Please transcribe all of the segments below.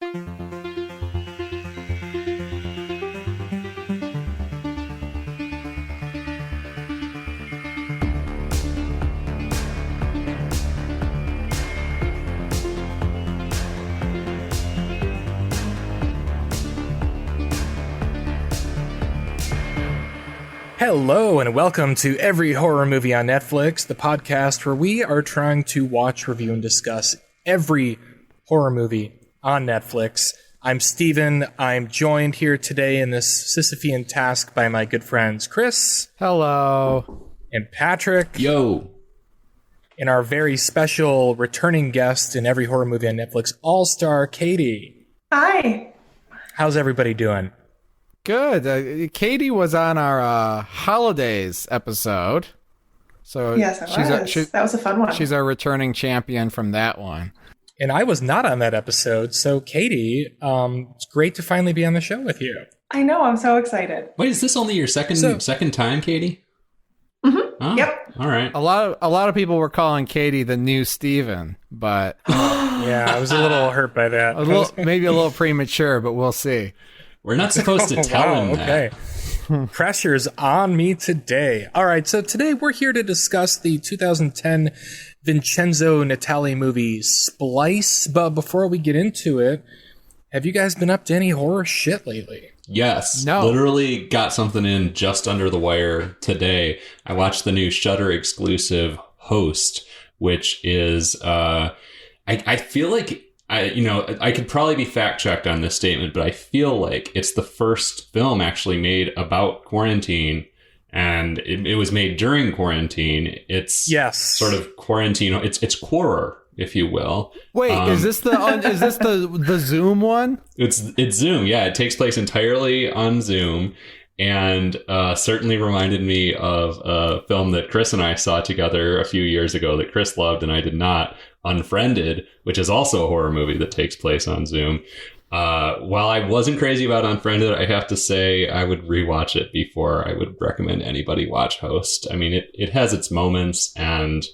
Hello and welcome to Every Horror Movie on Netflix, the podcast where we are trying to watch, review, and discuss every horror movie on Netflix. I'm Steven. I'm joined here today in this Sisyphean task by my good friends Chris. Hello. And Patrick. Yo. And our very special returning guest in Every Horror Movie on Netflix, All-Star Katie. Hi. How's everybody doing? Good. Katie was on our holidays episode. So yes, that was a fun one. She's our returning champion from that one. And I was not on that episode. So Katie, it's great to finally be on the show with you. I know. I'm so excited. Wait, is this only your second time, Katie? Mm-hmm. Oh, yep. All right. A lot of people were calling Katie the new Steven, but yeah, I was a little hurt by that. Maybe a little premature, but we'll see. We're not supposed to tell him that. Okay. Pressure's on me today. All right, so today we're here to discuss the 2010 Vincenzo Natali movie Splice. But before we get into it, have you guys been up to any horror shit lately? Yes. No. Literally got something in just under the wire today. I watched the new Shudder exclusive Host, which is, I feel like, I could probably be fact checked on this statement, but I feel like it's the first film actually made about quarantine, and it was made during quarantine. It's sort of quarantine. It's horror, if you will. Wait, is this the Zoom one? It's Zoom. Yeah, it takes place entirely on Zoom, and certainly reminded me of a film that Chris and I saw together a few years ago that Chris loved and I did not. Unfriended, which is also a horror movie that takes place on Zoom. While I wasn't crazy about Unfriended, I have to say I would rewatch it before I would recommend anybody watch Host. I mean, it has its moments, and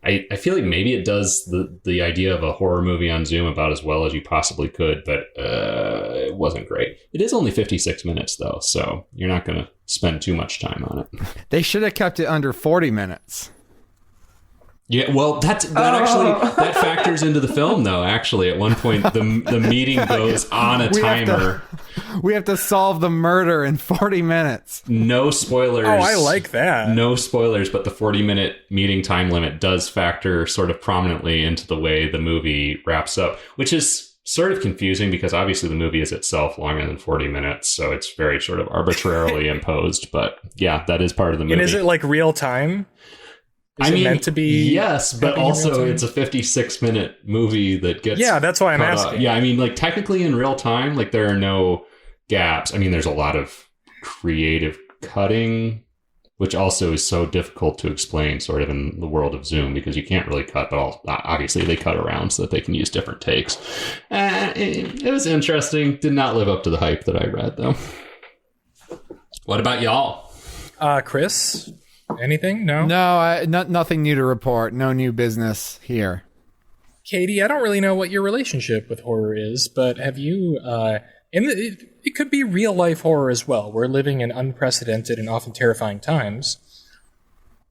I feel like maybe it does the idea of a horror movie on Zoom about as well as you possibly could, but it wasn't great. It is only 56 minutes, though, so you're not going to spend too much time on it. They should have kept it under 40 minutes. Yeah, well, that factors into the film, though. Actually, at one point, the meeting goes on a timer. We have to solve the murder in 40 minutes. No spoilers. Oh, I like that. No spoilers, but the 40-minute meeting time limit does factor sort of prominently into the way the movie wraps up, which is sort of confusing because obviously the movie is itself longer than 40 minutes, so it's very sort of arbitrarily imposed. But yeah, that is part of the movie. And is it like real time? Is it meant to be? Yes, but also it's a 56-minute movie that gets... Yeah, that's why I'm asking. Yeah, I mean, like, technically in real time, like, there are no gaps. I mean, there's a lot of creative cutting, which also is so difficult to explain sort of in the world of Zoom, because you can't really cut, but obviously they cut around so that they can use different takes. It was interesting. Did not live up to the hype that I read, though. What about y'all? Chris? Anything? No? No, nothing new to report. No new business here. Katie, I don't really know what your relationship with horror is, but have you... it could be real-life horror as well. We're living in unprecedented and often terrifying times.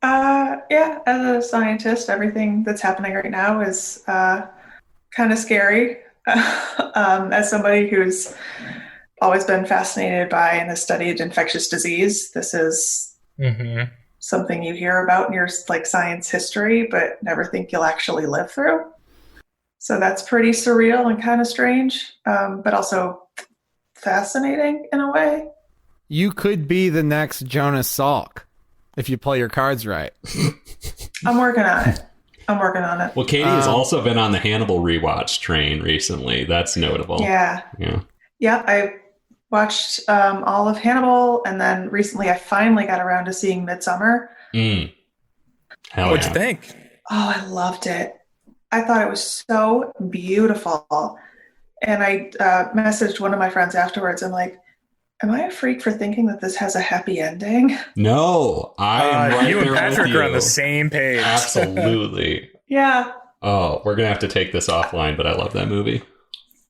Yeah, as a scientist, everything that's happening right now is kind of scary. As somebody who's always been fascinated by and has studied infectious disease, this is... Mm-hmm. Something you hear about in your like science history, but never think you'll actually live through. So that's pretty surreal and kind of strange, but also fascinating in a way. You could be the next Jonas Salk if you play your cards right. I'm working on it. Well, Katie has also been on the Hannibal rewatch train recently. That's notable. Yeah. I watched all of Hannibal, and then recently I finally got around to seeing Midsommar. What'd you think? Oh, I loved it. I thought it was so beautiful. And I messaged one of my friends afterwards. I'm like, am I a freak for thinking that this has a happy ending? No, I am right you there and Patrick with you. Are on the same page. Absolutely. Yeah. Oh, we're going to have to take this offline, but I love that movie.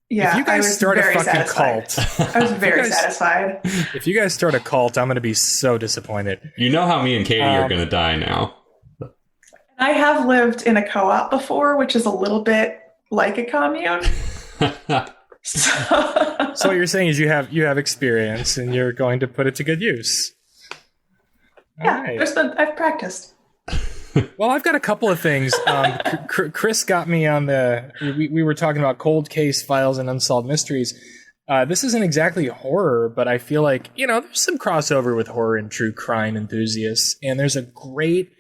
Yeah, if you guys start a fucking satisfied. cult, I was very satisfied. if you guys start a cult, I'm going to be so disappointed. You know how me and Katie are going to die now. I have lived in a co-op before, which is a little bit like a commune. So what you're saying is you have experience and you're going to put it to good use. Yeah, right. I've practiced. Well, I've got a couple of things. Chris got me on we were talking about cold case files and unsolved mysteries. This isn't exactly horror, but I feel like, there's some crossover with horror and true crime enthusiasts. And there's a great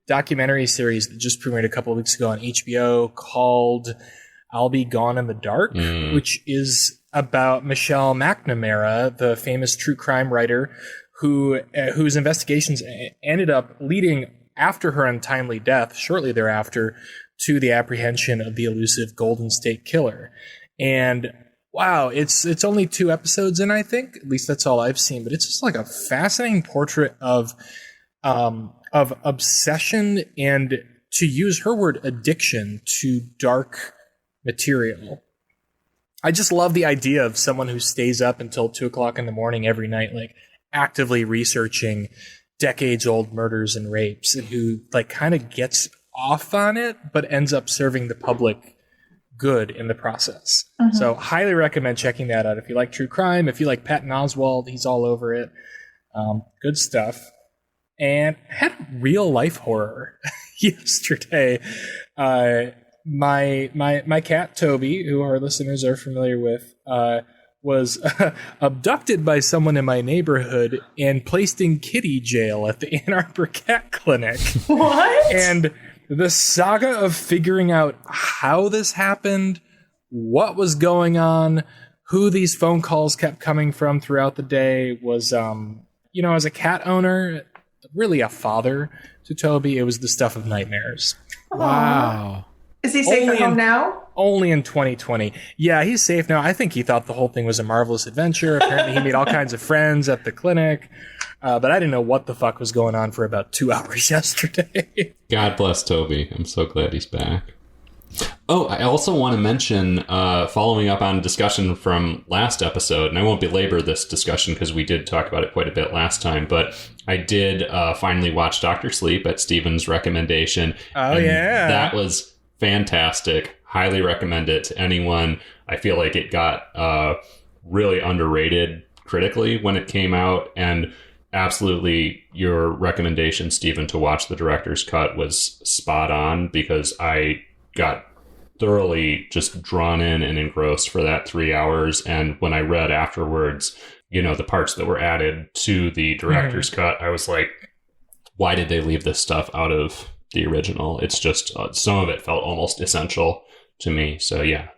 documentary series that just premiered a couple of weeks ago on HBO called I'll Be Gone in the Dark, which is about Michelle McNamara, the famous true crime writer whose investigations ended up leading after her untimely death, shortly thereafter, to the apprehension of the elusive Golden State Killer. And wow, it's only 2 episodes in, I think. At least that's all I've seen. But it's just like a fascinating portrait of obsession and, to use her word, addiction to dark material. I just love the idea of someone who stays up until 2 o'clock in the morning every night, like actively researching decades-old murders and rapes, and who like kind of gets off on it, but ends up serving the public good in the process. Mm-hmm. So highly recommend checking that out if you like true crime, if you like Patton Oswalt, he's all over it. Good stuff. And I had real life horror yesterday. My cat Toby, who our listeners are familiar with, was abducted by someone in my neighborhood and placed in kitty jail at the Ann Arbor Cat Clinic. What? And the saga of figuring out how this happened, what was going on, who these phone calls kept coming from throughout the day was, as a cat owner, really a father to Toby, it was the stuff of nightmares. Wow. Is he safe at home now? Only in 2020. Yeah, he's safe now. I think he thought the whole thing was a marvelous adventure. Apparently he made all kinds of friends at the clinic. But I didn't know what the fuck was going on for about 2 hours yesterday. God bless Toby. I'm so glad he's back. Oh, I also want to mention, following up on discussion from last episode, and I won't belabor this discussion because we did talk about it quite a bit last time, but I did finally watch Dr. Sleep at Steven's recommendation. Oh, yeah. That was fantastic. Highly recommend it to anyone. I feel like it got really underrated critically when it came out, and absolutely your recommendation, Stephen, to watch the director's cut was spot on, because I got thoroughly just drawn in and engrossed for that 3 hours. And when I read afterwards, the parts that were added to the director's cut, I was like, why did they leave this stuff out of the original? It's just some of it felt almost essential to me. So yeah,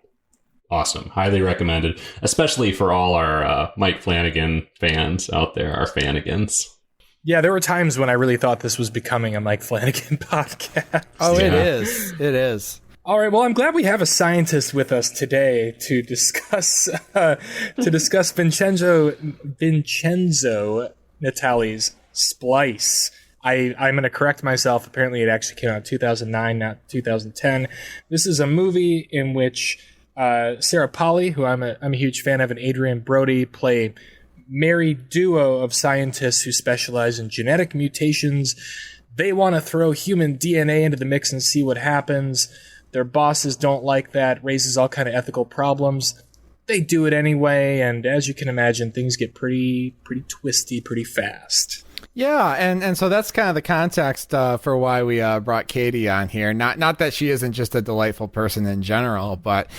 awesome. Highly recommended, especially for all our Mike Flanagan fans out there, our Fanagans. Yeah, there were times when I really thought this was becoming a Mike Flanagan podcast. Oh, yeah. It is. It is. All right. Well, I'm glad we have a scientist with us today to discuss Vincenzo Natali's Splice. I'm going to correct myself. Apparently, it actually came out in 2009, not 2010. This is a movie in which Sarah Polley, who I'm a huge fan of, and Adrian Brody play married duo of scientists who specialize in genetic mutations. They want to throw human DNA into the mix and see what happens. Their bosses don't like that, raises all kind of ethical problems. They do it anyway, and as you can imagine, things get pretty twisty pretty fast. Yeah, and so that's kind of the context for why we brought Katie on here. Not that she isn't just a delightful person in general, but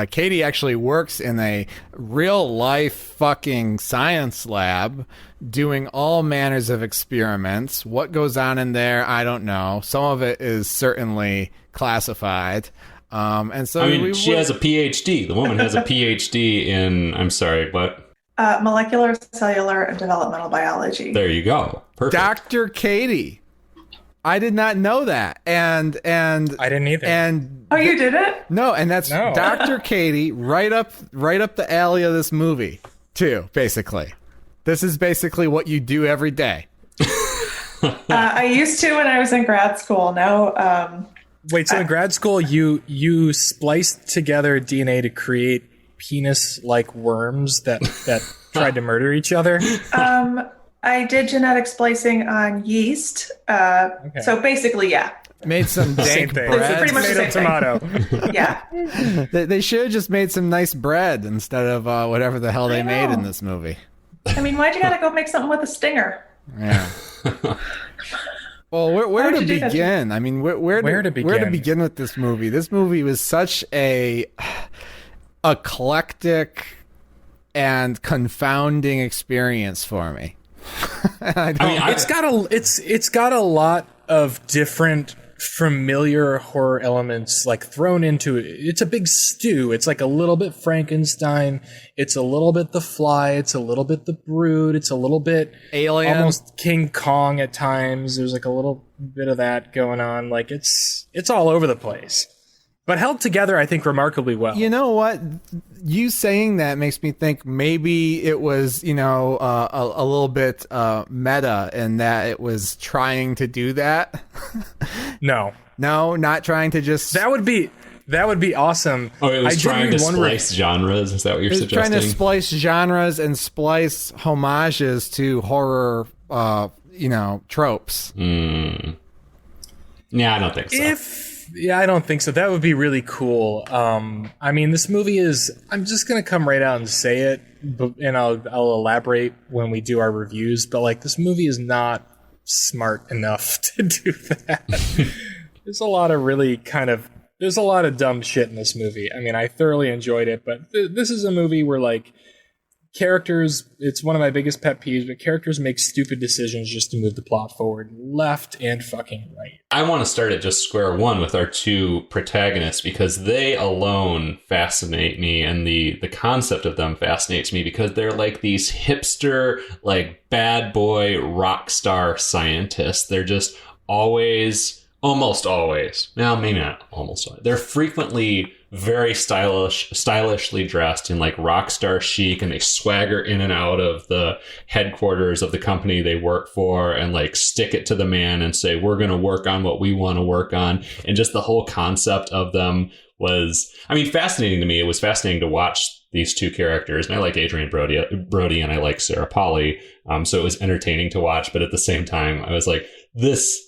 Katie actually works in a real life fucking science lab doing all manners of experiments. What goes on in there, I don't know. Some of it is certainly classified. And so she has a PhD. The woman has a PhD in, I'm sorry, what? Molecular, cellular, and developmental biology. There you go. Perfect. Dr. Katie. I did not know that. And I didn't either. And you didn't? No, and that's no. Dr. Katie right up the alley of this movie, too, basically. This is basically what you do every day. I used to when I was in grad school. Now, wait, so in grad school you spliced together DNA to create penis-like worms that tried to murder each other? I did genetic splicing on yeast. Okay. So basically, yeah. Made some dank thing. bread. It's pretty much the Tomato, same tomato. Yeah. They should have just made some nice bread instead of whatever the hell they made in know. this movie. I mean, why'd you gotta go make something with a stinger? Yeah. Well, where to would you do that? begin? I mean, where to begin with this movie? This movie was such a eclectic and confounding experience for me. It's got a lot of different familiar horror elements like thrown into it. It's a big stew. It's like a little bit Frankenstein. It's a little bit The Fly. It's a little bit The Brood. It's a little bit Alien. almost King Kong at times. There's like a little bit of that going on. Like it's all over the place, but held together, I think, remarkably well. You know what? You saying that makes me think maybe it was, a little bit meta in that it was trying to do that. No, not trying to just. that would be awesome. Oh, it was I trying did to read splice genres? Is that what you're It's suggesting? trying to splice genres and splice homages to horror, tropes. Yeah, I don't think so. I don't think so. That would be really cool. I mean, this movie is. I'm just gonna come right out and say it, and I'll elaborate when we do our reviews. But like, this movie is not smart enough to do that. There's a lot of dumb shit in this movie. I mean, I thoroughly enjoyed it, but this is a movie where like characters. It's one of my biggest pet peeves, but characters make stupid decisions just to move the plot forward, left and fucking right. I want to start at just square one with our two protagonists because they alone fascinate me, and the concept of them fascinates me because they're like these hipster, like bad boy rock star scientists. They're just almost always. Now, maybe not almost always. They're frequently very stylishly dressed in like rock star chic, and they swagger in and out of the headquarters of the company they work for and like stick it to the man and say, we're going to work on what we want to work on. And just the whole concept of them was, fascinating to me. It was fascinating to watch these two characters. And I like Adrian Brody and I like Sarah Polley. So it was entertaining to watch. But at the same time, I was like, this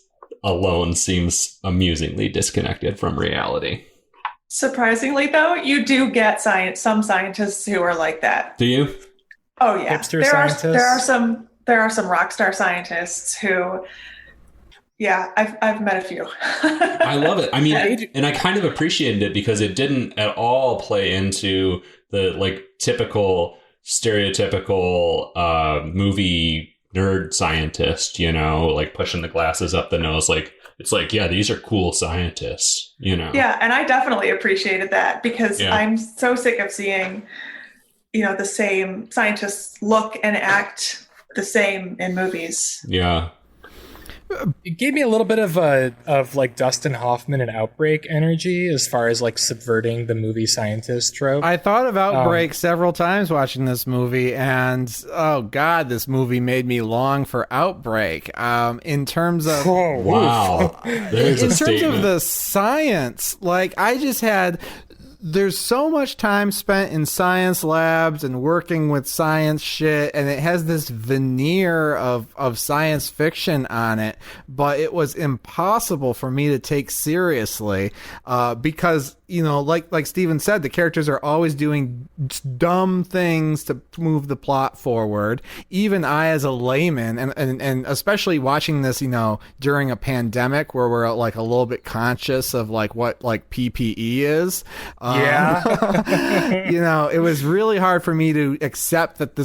alone seems amusingly disconnected from reality. Surprisingly, though, you do get some scientists who are like that. Do you? Oh yeah, Hipster scientists? There are some rock star scientists who. Yeah, I've met a few. I love it. I mean, and I kind of appreciated it because it didn't at all play into the like typical stereotypical movie nerd scientist, like pushing the glasses up the nose. Like, it's like, yeah, these are cool scientists, Yeah, and I definitely appreciated that because I'm so sick of seeing, the same scientists look and act the same in movies. Yeah. It gave me a little bit of like Dustin Hoffman and Outbreak energy as far as like subverting the movie scientist trope. I thought of Outbreak several times watching this movie, and oh god, this movie made me long for Outbreak. In terms of Wow, there's in a terms statement. of the science, like there's so much time spent in science labs and working with science shit, and it has this veneer of science fiction on it, but it was impossible for me to take seriously because, like Steven said, the characters are always doing dumb things to move the plot forward. Even I, as a layman, and especially watching this, during a pandemic where we're like a little bit conscious of like what like PPE is. It was really hard for me to accept that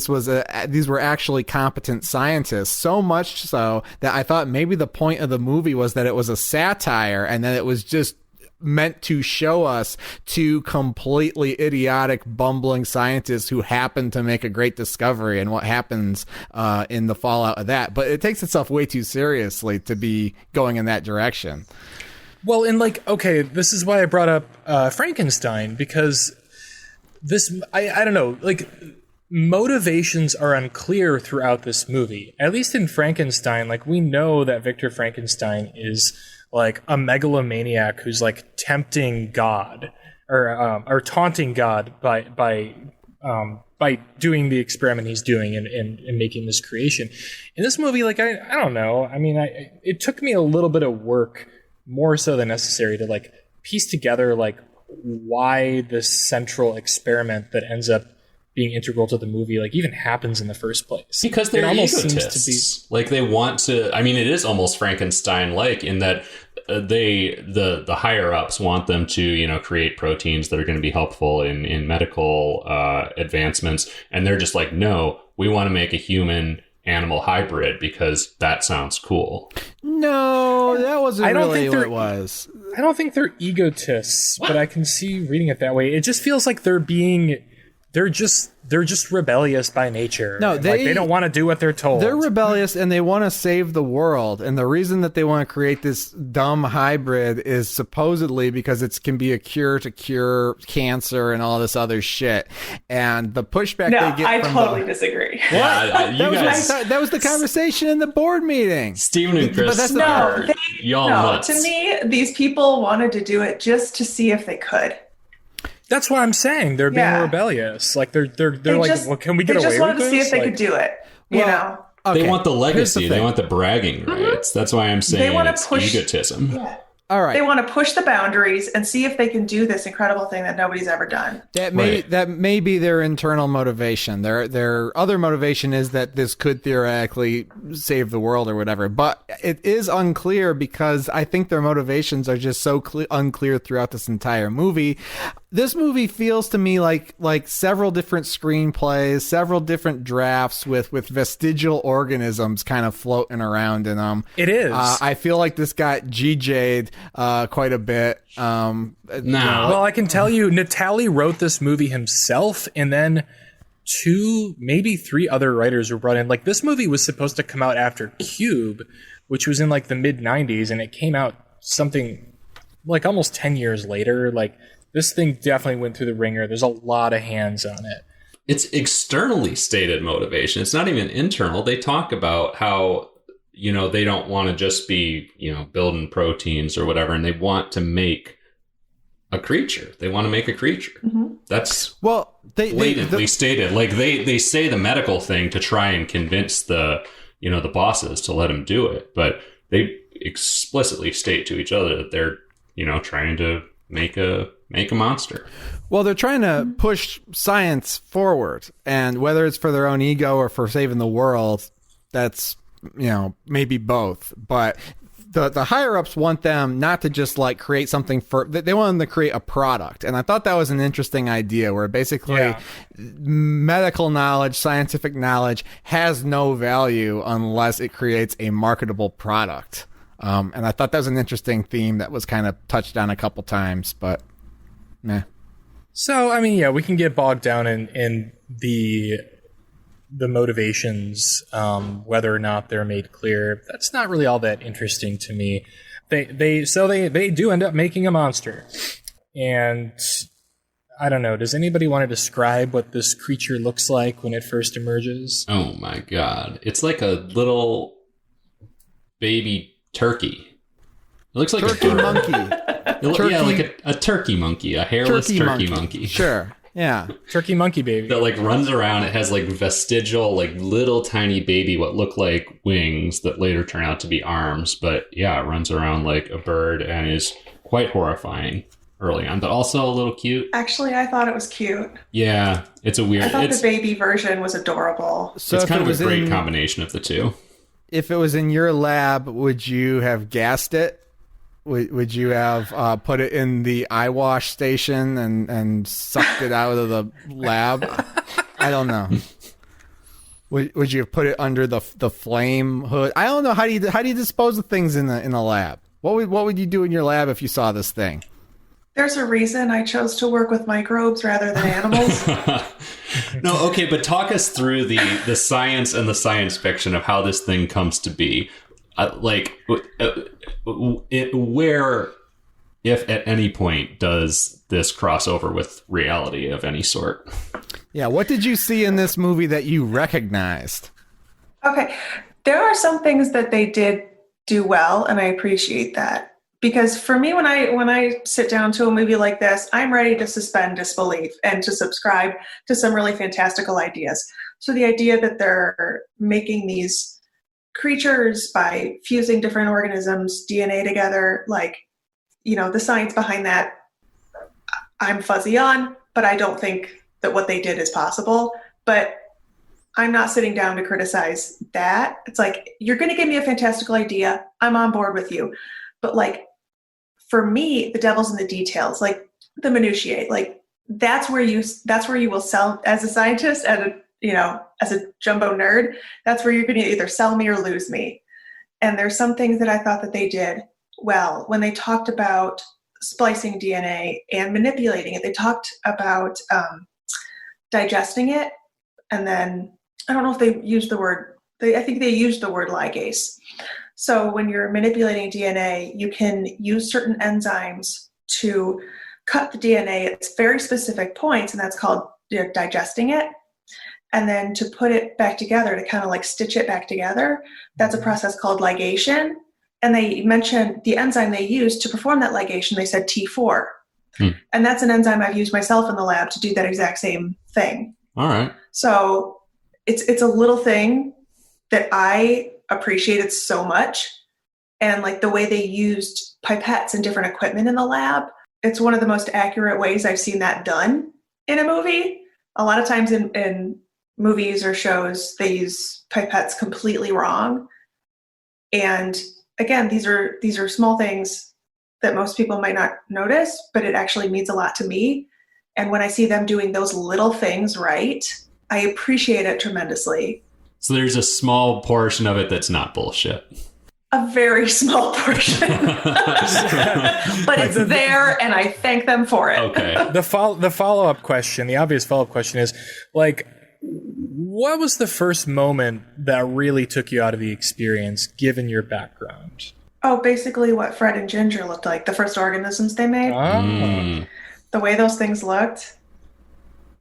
these were actually competent scientists, so much so that I thought maybe the point of the movie was that it was a satire and that it was just meant to show us two completely idiotic, bumbling scientists who happen to make a great discovery and what happens in the fallout of that. But it takes itself way too seriously to be going in that direction. Well, and like, okay, this is why I brought up Frankenstein, because I don't know, like, motivations are unclear throughout this movie. At least in Frankenstein, like, we know that Victor Frankenstein is like a megalomaniac who's like tempting God. or taunting God by doing the experiment he's doing and making this creation. In this movie, like I don't know. I mean, it took me a little bit of work, more so than necessary, to like piece together like why this central experiment that ends up being integral to the movie like even happens in the first place. Because they're almost egotists. seems to be like they want to. I mean, it is almost Frankenstein-like in that the higher ups want them to create proteins that are going to be helpful in medical advancements, and they're just like, no, we want to make a human animal hybrid because that sounds cool. No, that wasn't really what it was. I don't think they're egotists, but I can see reading it that way. It just feels like they're just rebellious by nature. No, they don't want to do what they're told. They're rebellious and they want to save the world. And the reason that they want to create this dumb hybrid is supposedly because it can be a cure to cure cancer and all this other shit. And the pushback they get I from totally disagree. Yeah, that was the conversation in the board meeting. Steven and Chris, But that's y'all no, nuts. to me, these people wanted to do it just to see if they could. That's what I'm saying. They're being rebellious. Like they're like, just, well, can we get away with this? They just wanted to see if they could do it. Okay, they want the legacy. They want the bragging rights. That's why I'm saying it's egotism. Yeah. All right. They want to push the boundaries and see if they can do this incredible thing that nobody's ever done. That may be their internal motivation. Their other motivation is that this could theoretically save the world or whatever. But it is unclear because I think their motivations are just so unclear throughout this entire movie. This movie feels to me like several different screenplays, several different drafts with vestigial organisms kind of floating around in them. It is. I feel like this got GJ'd quite a bit. Well, I can tell you, Natali wrote this movie himself, and then 2, maybe 3 other writers were brought in. Like, this movie was supposed to come out after Cube, which was in like the mid 90s, and it came out something like almost 10 years later. Like, this thing definitely went through the ringer. There's a lot of hands on it. It's externally stated motivation. It's not even internal. They talk about how, they don't want to just be, building proteins or whatever, and they want to make a creature. They want to make a creature. Mm-hmm. That's blatantly stated. Like they say the medical thing to try and convince the bosses to let them do it, but they explicitly state to each other that they're, trying to make a monster. Well, they're trying to push science forward, and whether it's for their own ego or for saving the world, that's, maybe both. But the higher ups want them not to just like create something they want them to create a product. And I thought that was an interesting idea where basically medical knowledge, scientific knowledge has no value unless it creates a marketable product. And I thought that was an interesting theme that was kind of touched on a couple times, but meh. So, I mean, we can get bogged down in the motivations, whether or not they're made clear. That's not really all that interesting to me. They do end up making a monster. And I don't know, does anybody want to describe what this creature looks like when it first emerges? Oh my God. It's like a little baby turkey. It looks like turkey a bird. Monkey. Yeah, like a turkey monkey, a hairless turkey monkey. Sure. Yeah. Turkey monkey baby. That like runs around. It has like vestigial, like little tiny baby, what look like wings that later turn out to be arms. But yeah, it runs around like a bird and is quite horrifying early on, but also a little cute. Actually, I thought it was cute. Yeah, it's a weird. I thought the baby version was adorable. So it's kind of a great combination of the two. If it was in your lab, would you have gassed it? Would you have put it in the eye wash station and sucked it out of the lab? I don't know. Would you have put it under the flame hood? I don't know. How do you dispose of things in the lab? What would you do in your lab if you saw this thing? There's a reason I chose to work with microbes rather than animals. No, okay, but talk us through the science and the science fiction of how this thing comes to be. Where, if at any point, does this cross over with reality of any sort? Yeah, what did you see in this movie that you recognized? Okay, there are some things that they did do well, and I appreciate that. Because for me, when I sit down to a movie like this, I'm ready to suspend disbelief and to subscribe to some really fantastical ideas. So the idea that they're making these creatures by fusing different organisms, DNA together, like, the science behind that, I'm fuzzy on, but I don't think that what they did is possible. But I'm not sitting down to criticize that. It's like, you're going to give me a fantastical idea. I'm on board with you. But like, for me, the devil's in the details, like the minutiae, like that's where you will sell as a scientist, as a jumbo nerd. That's where you're going to either sell me or lose me. And there's some things that I thought that they did well when they talked about splicing DNA and manipulating it. They talked about digesting it, and then I don't know if they used the word. I think they used the word ligase. So when you're manipulating DNA, you can use certain enzymes to cut the DNA at very specific points, and that's called digesting it. And then to put it back together, to kind of like stitch it back together, that's a process called ligation. And they mentioned the enzyme they used to perform that ligation. They said T4. And that's an enzyme I've used myself in the lab to do that exact same thing. All right. So it's a little thing that I appreciated so much. And like the way they used pipettes and different equipment in the lab, it's one of the most accurate ways I've seen that done in a movie. A lot of times in movies or shows, they use pipettes completely wrong. And again, these are small things that most people might not notice, but it actually means a lot to me. And when I see them doing those little things right, I appreciate it tremendously. So there's a small portion of it that's not bullshit. A very small portion. But it's there, and I thank them for it. Okay. The follow-up question, the obvious follow-up question is, like, what was the first moment that really took you out of the experience, given your background? Oh, basically what Fred and Ginger looked like, the first organisms they made. The way those things looked.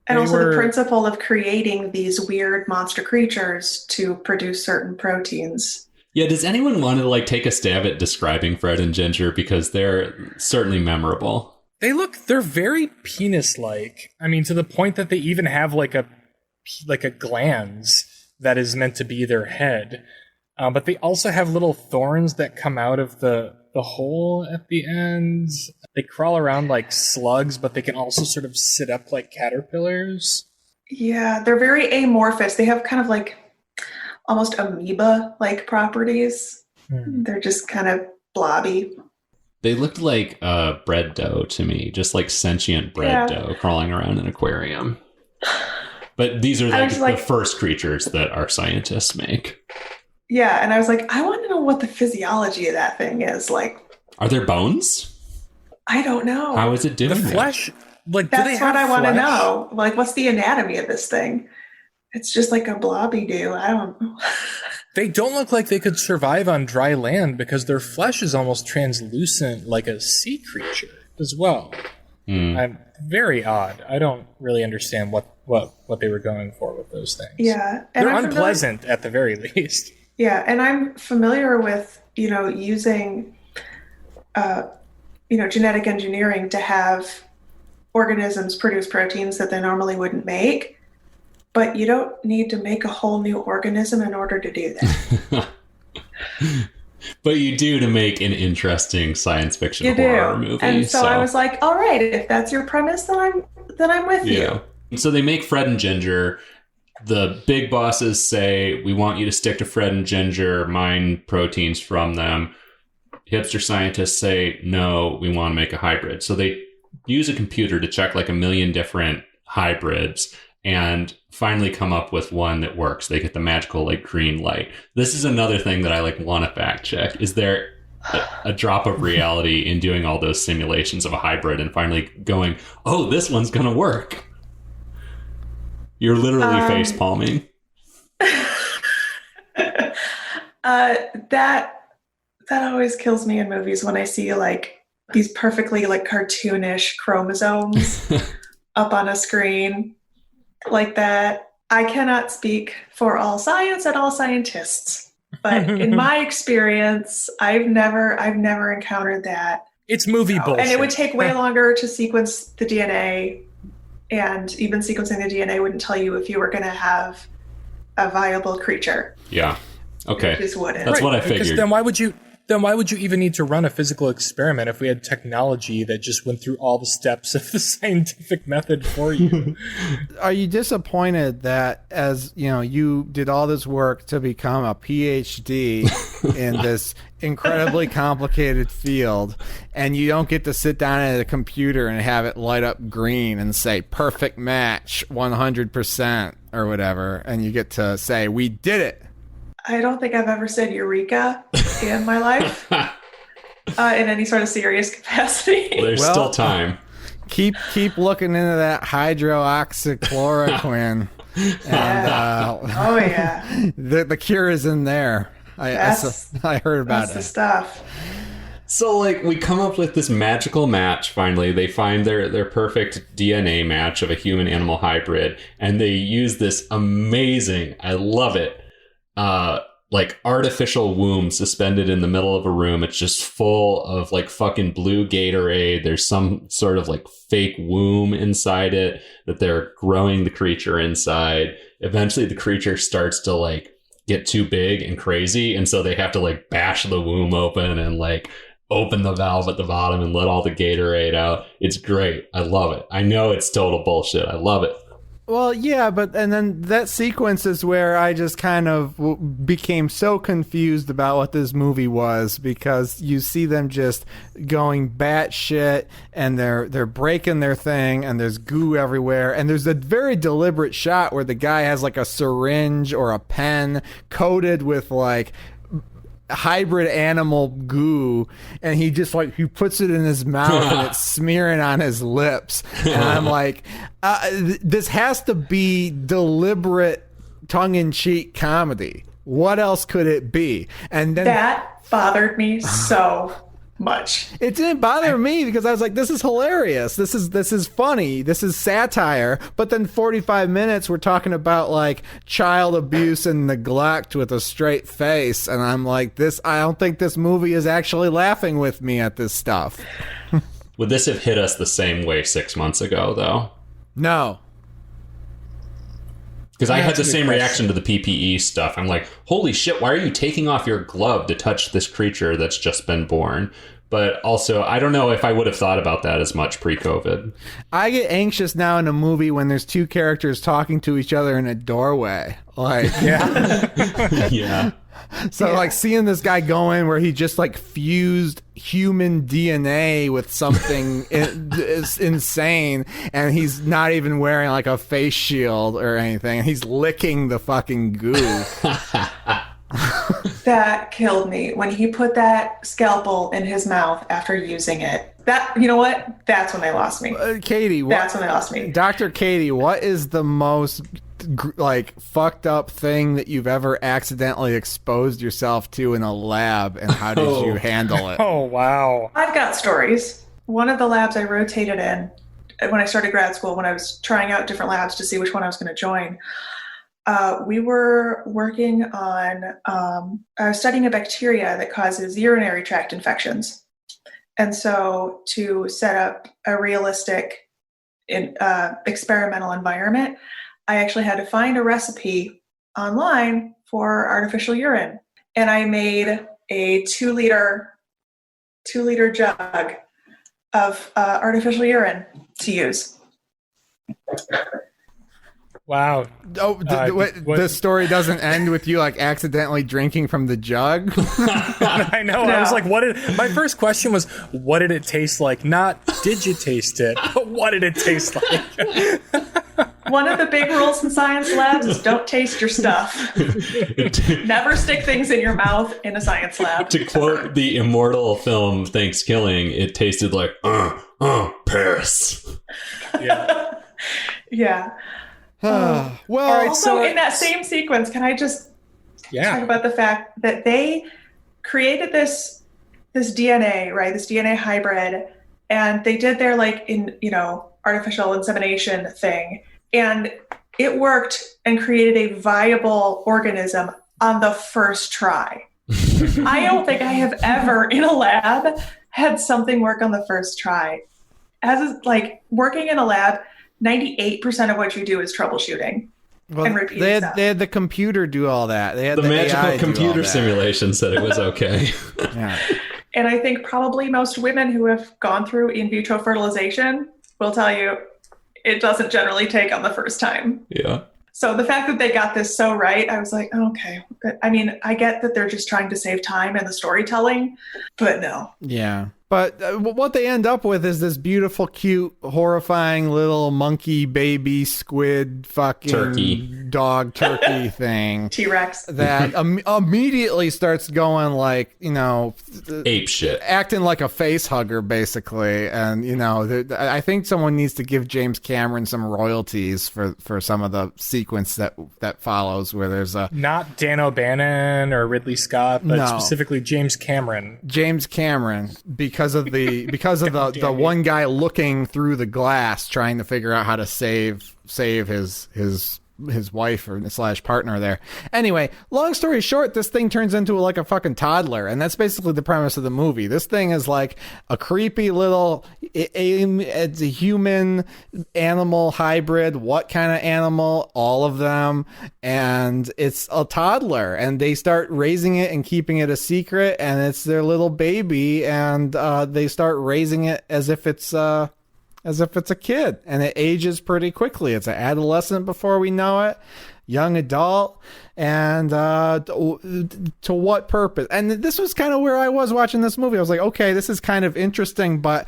And also the principle of creating these weird monster creatures to produce certain proteins. Yeah, does anyone want to like take a stab at describing Fred and Ginger, because they're certainly memorable? They're very penis-like. I mean, to the point that they even have like a glands that is meant to be their head. But they also have little thorns that come out of the hole at the end. They crawl around like slugs, but they can also sort of sit up like caterpillars. Yeah, they're very amorphous. They have kind of like almost amoeba-like properties. They're just kind of blobby. They looked like bread dough to me, just like sentient bread dough crawling around an aquarium. But these are like the first creatures that our scientists make. Yeah, and I was like, I want to know what the physiology of that thing is like. Are there bones? I don't know. How is it doing? The flesh, like, that's what I want to know. Like, what's the anatomy of this thing? It's just like a blobby do. I don't know. They don't look like they could survive on dry land because their flesh is almost translucent, like a sea creature as well. I'm very odd. I don't really understand what they were going for with those things. Yeah, and they're unpleasant at the very least. Yeah, and I'm familiar with using genetic engineering to have organisms produce proteins that they normally wouldn't make. But you don't need to make a whole new organism in order to do that. But you do to make an interesting science fiction horror movie. And so I was like, all right, if that's your premise, then I'm with you. So they make Fred and Ginger. The big bosses say, we want you to stick to Fred and Ginger, mine proteins from them. Hipster scientists say, no, we want to make a hybrid. So they use a computer to check like 1 million different hybrids and finally come up with one that works. They get the magical like green light. This is another thing that I like want to fact check. Is there a drop of reality in doing all those simulations of a hybrid and finally going, oh, this one's going to work? You're literally face palming. That always kills me in movies when I see like these perfectly like cartoonish chromosomes up on a screen like that. I cannot speak for all science and all scientists. But in my experience, I've never encountered that. It's movie bullshit. And it would take way longer to sequence the DNA, and even sequencing the DNA wouldn't tell you if you were going to have a viable creature. Yeah. Okay. It just wouldn't. That's what I figured. Because then why would you even need to run a physical experiment if we had technology that just went through all the steps of the scientific method for you? Are you disappointed that, as you know, you did all this work to become a PhD in this incredibly complicated field, and you don't get to sit down at a computer and have it light up green and say perfect match 100% or whatever, and you get to say we did it? I don't think I've ever said eureka in my life in any sort of serious capacity. Well, there's still time. Keep looking into that hydroxychloroquine. Oh yeah. The cure is in there. I heard about that's it. the stuff. So, like, we come up with this magical match, finally. They find their perfect DNA match of a human-animal hybrid, and they use this amazing, I love it, like, artificial womb suspended in the middle of a room. It's just full of, like, fucking blue Gatorade. There's some sort of, like, fake womb inside it that they're growing the creature inside. Eventually, the creature starts to, like, get too big and crazy, and so they have to, like, bash the womb open and, like, open the valve at the bottom and let all the Gatorade out. It's great. I love it. I know it's total bullshit. I love it. Well, yeah, and then that sequence is where I just kind of became so confused about what this movie was, because you see them just going batshit, and they're breaking their thing, and there's goo everywhere, and there's a very deliberate shot where the guy has like a syringe or a pen coated with like hybrid animal goo, and he just like he puts it in his mouth and it's smearing on his lips, and I'm like, this has to be deliberate tongue-in-cheek comedy. What else could it be? And then that bothered me so much. It didn't bother me because I was like, this is hilarious. This is funny. This is satire. But then 45 minutes we're talking about like child abuse and neglect with a straight face. And I'm like, I don't think this movie is actually laughing with me at this stuff. Would this have hit us the same way 6 months ago, though? No. Because I had the same reaction to the PPE stuff. I'm like, holy shit, why are you taking off your glove to touch this creature that's just been born? But also, I don't know if I would have thought about that as much pre-COVID. I get anxious now in a movie when there's two characters talking to each other in a doorway. Like, yeah. Yeah. So, like, seeing this guy go in where he just, like, fused human DNA with something is insane, and he's not even wearing, like, a face shield or anything, and he's licking the fucking goo. That killed me when he put that scalpel in his mouth after using it. That, you know what? That's when they lost me. Katie, that's when they lost me. Dr. Katie, what is the most like fucked up thing that you've ever accidentally exposed yourself to in a lab, and how did you handle it? Oh, wow. I've got stories. One of the labs I rotated in when I started grad school, when I was trying out different labs to see which one I was going to join, we were working on studying a bacteria that causes urinary tract infections. And so to set up a realistic experimental environment, I actually had to find a recipe online for artificial urine. And I made a 2-liter jug of artificial urine to use. Wow. Oh, the story doesn't end with you like accidentally drinking from the jug? I know. No. I was like, my first question was, what did it taste like? Not, did you taste it? But what did it taste like? One of the big rules in science labs is don't taste your stuff. Never stick things in your mouth in a science lab. To quote the immortal film Thanksgiving, it tasted like, Paris. Yeah. Yeah. Well, all right, also in that same sequence, can I just talk about the fact that they created this DNA, right? This DNA hybrid, and they did their artificial insemination thing, and it worked and created a viable organism on the first try. I don't think I have ever in a lab had something work on the first try. Like working in a lab, 98% of what you do is troubleshooting. Well, and repeating they stuff. had the computer do all that. They had The magical AI do all computer that. simulation said it was okay. Yeah. And I think probably most women who have gone through in vitro fertilization will tell you it doesn't generally take on the first time. Yeah. So the fact that they got this so right, I was like, okay. But, I mean, I get that they're just trying to save time in the storytelling, but no. Yeah. But what they end up with is this beautiful, cute, horrifying little monkey, baby, squid, fucking Turkey. dog turkey thing. T-Rex. That immediately starts going like, Ape shit. acting like a face hugger, basically. And, I think someone needs to give James Cameron some royalties for some of the sequence that follows, where there's a... Not Dan O'Bannon or Ridley Scott, but No. specifically James Cameron. James Cameron, because of the one guy looking through the glass trying to figure out how to save his wife or / partner there. Anyway, long story short, this thing turns into like a fucking toddler, and that's basically the premise of the movie. This thing is like a creepy little it's a human animal hybrid. What kind of animal? All of them. And it's a toddler, and they start raising it and keeping it a secret, and it's their little baby, and they start raising it as if it's a kid, and it ages pretty quickly. It's an adolescent before we know it, young adult, and to what purpose? And this was kind of where I was watching this movie. I was like, okay, this is kind of interesting, but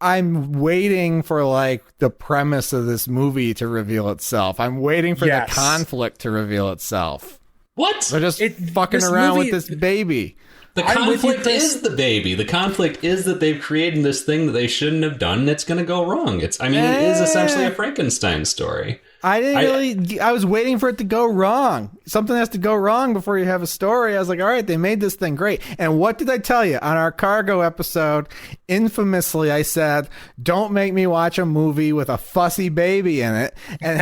I'm waiting for like the premise of this movie to reveal itself. I'm waiting for the conflict to reveal itself. What? They're just fucking around with this baby. The conflict is the baby. The conflict is that they've created this thing that they shouldn't have done, and it's going to go wrong. It is essentially a Frankenstein story. I was waiting for it to go wrong. Something has to go wrong before you have a story. I was like, all right, they made this thing great. And what did I tell you? On our cargo episode, infamously, I said, don't make me watch a movie with a fussy baby in it. And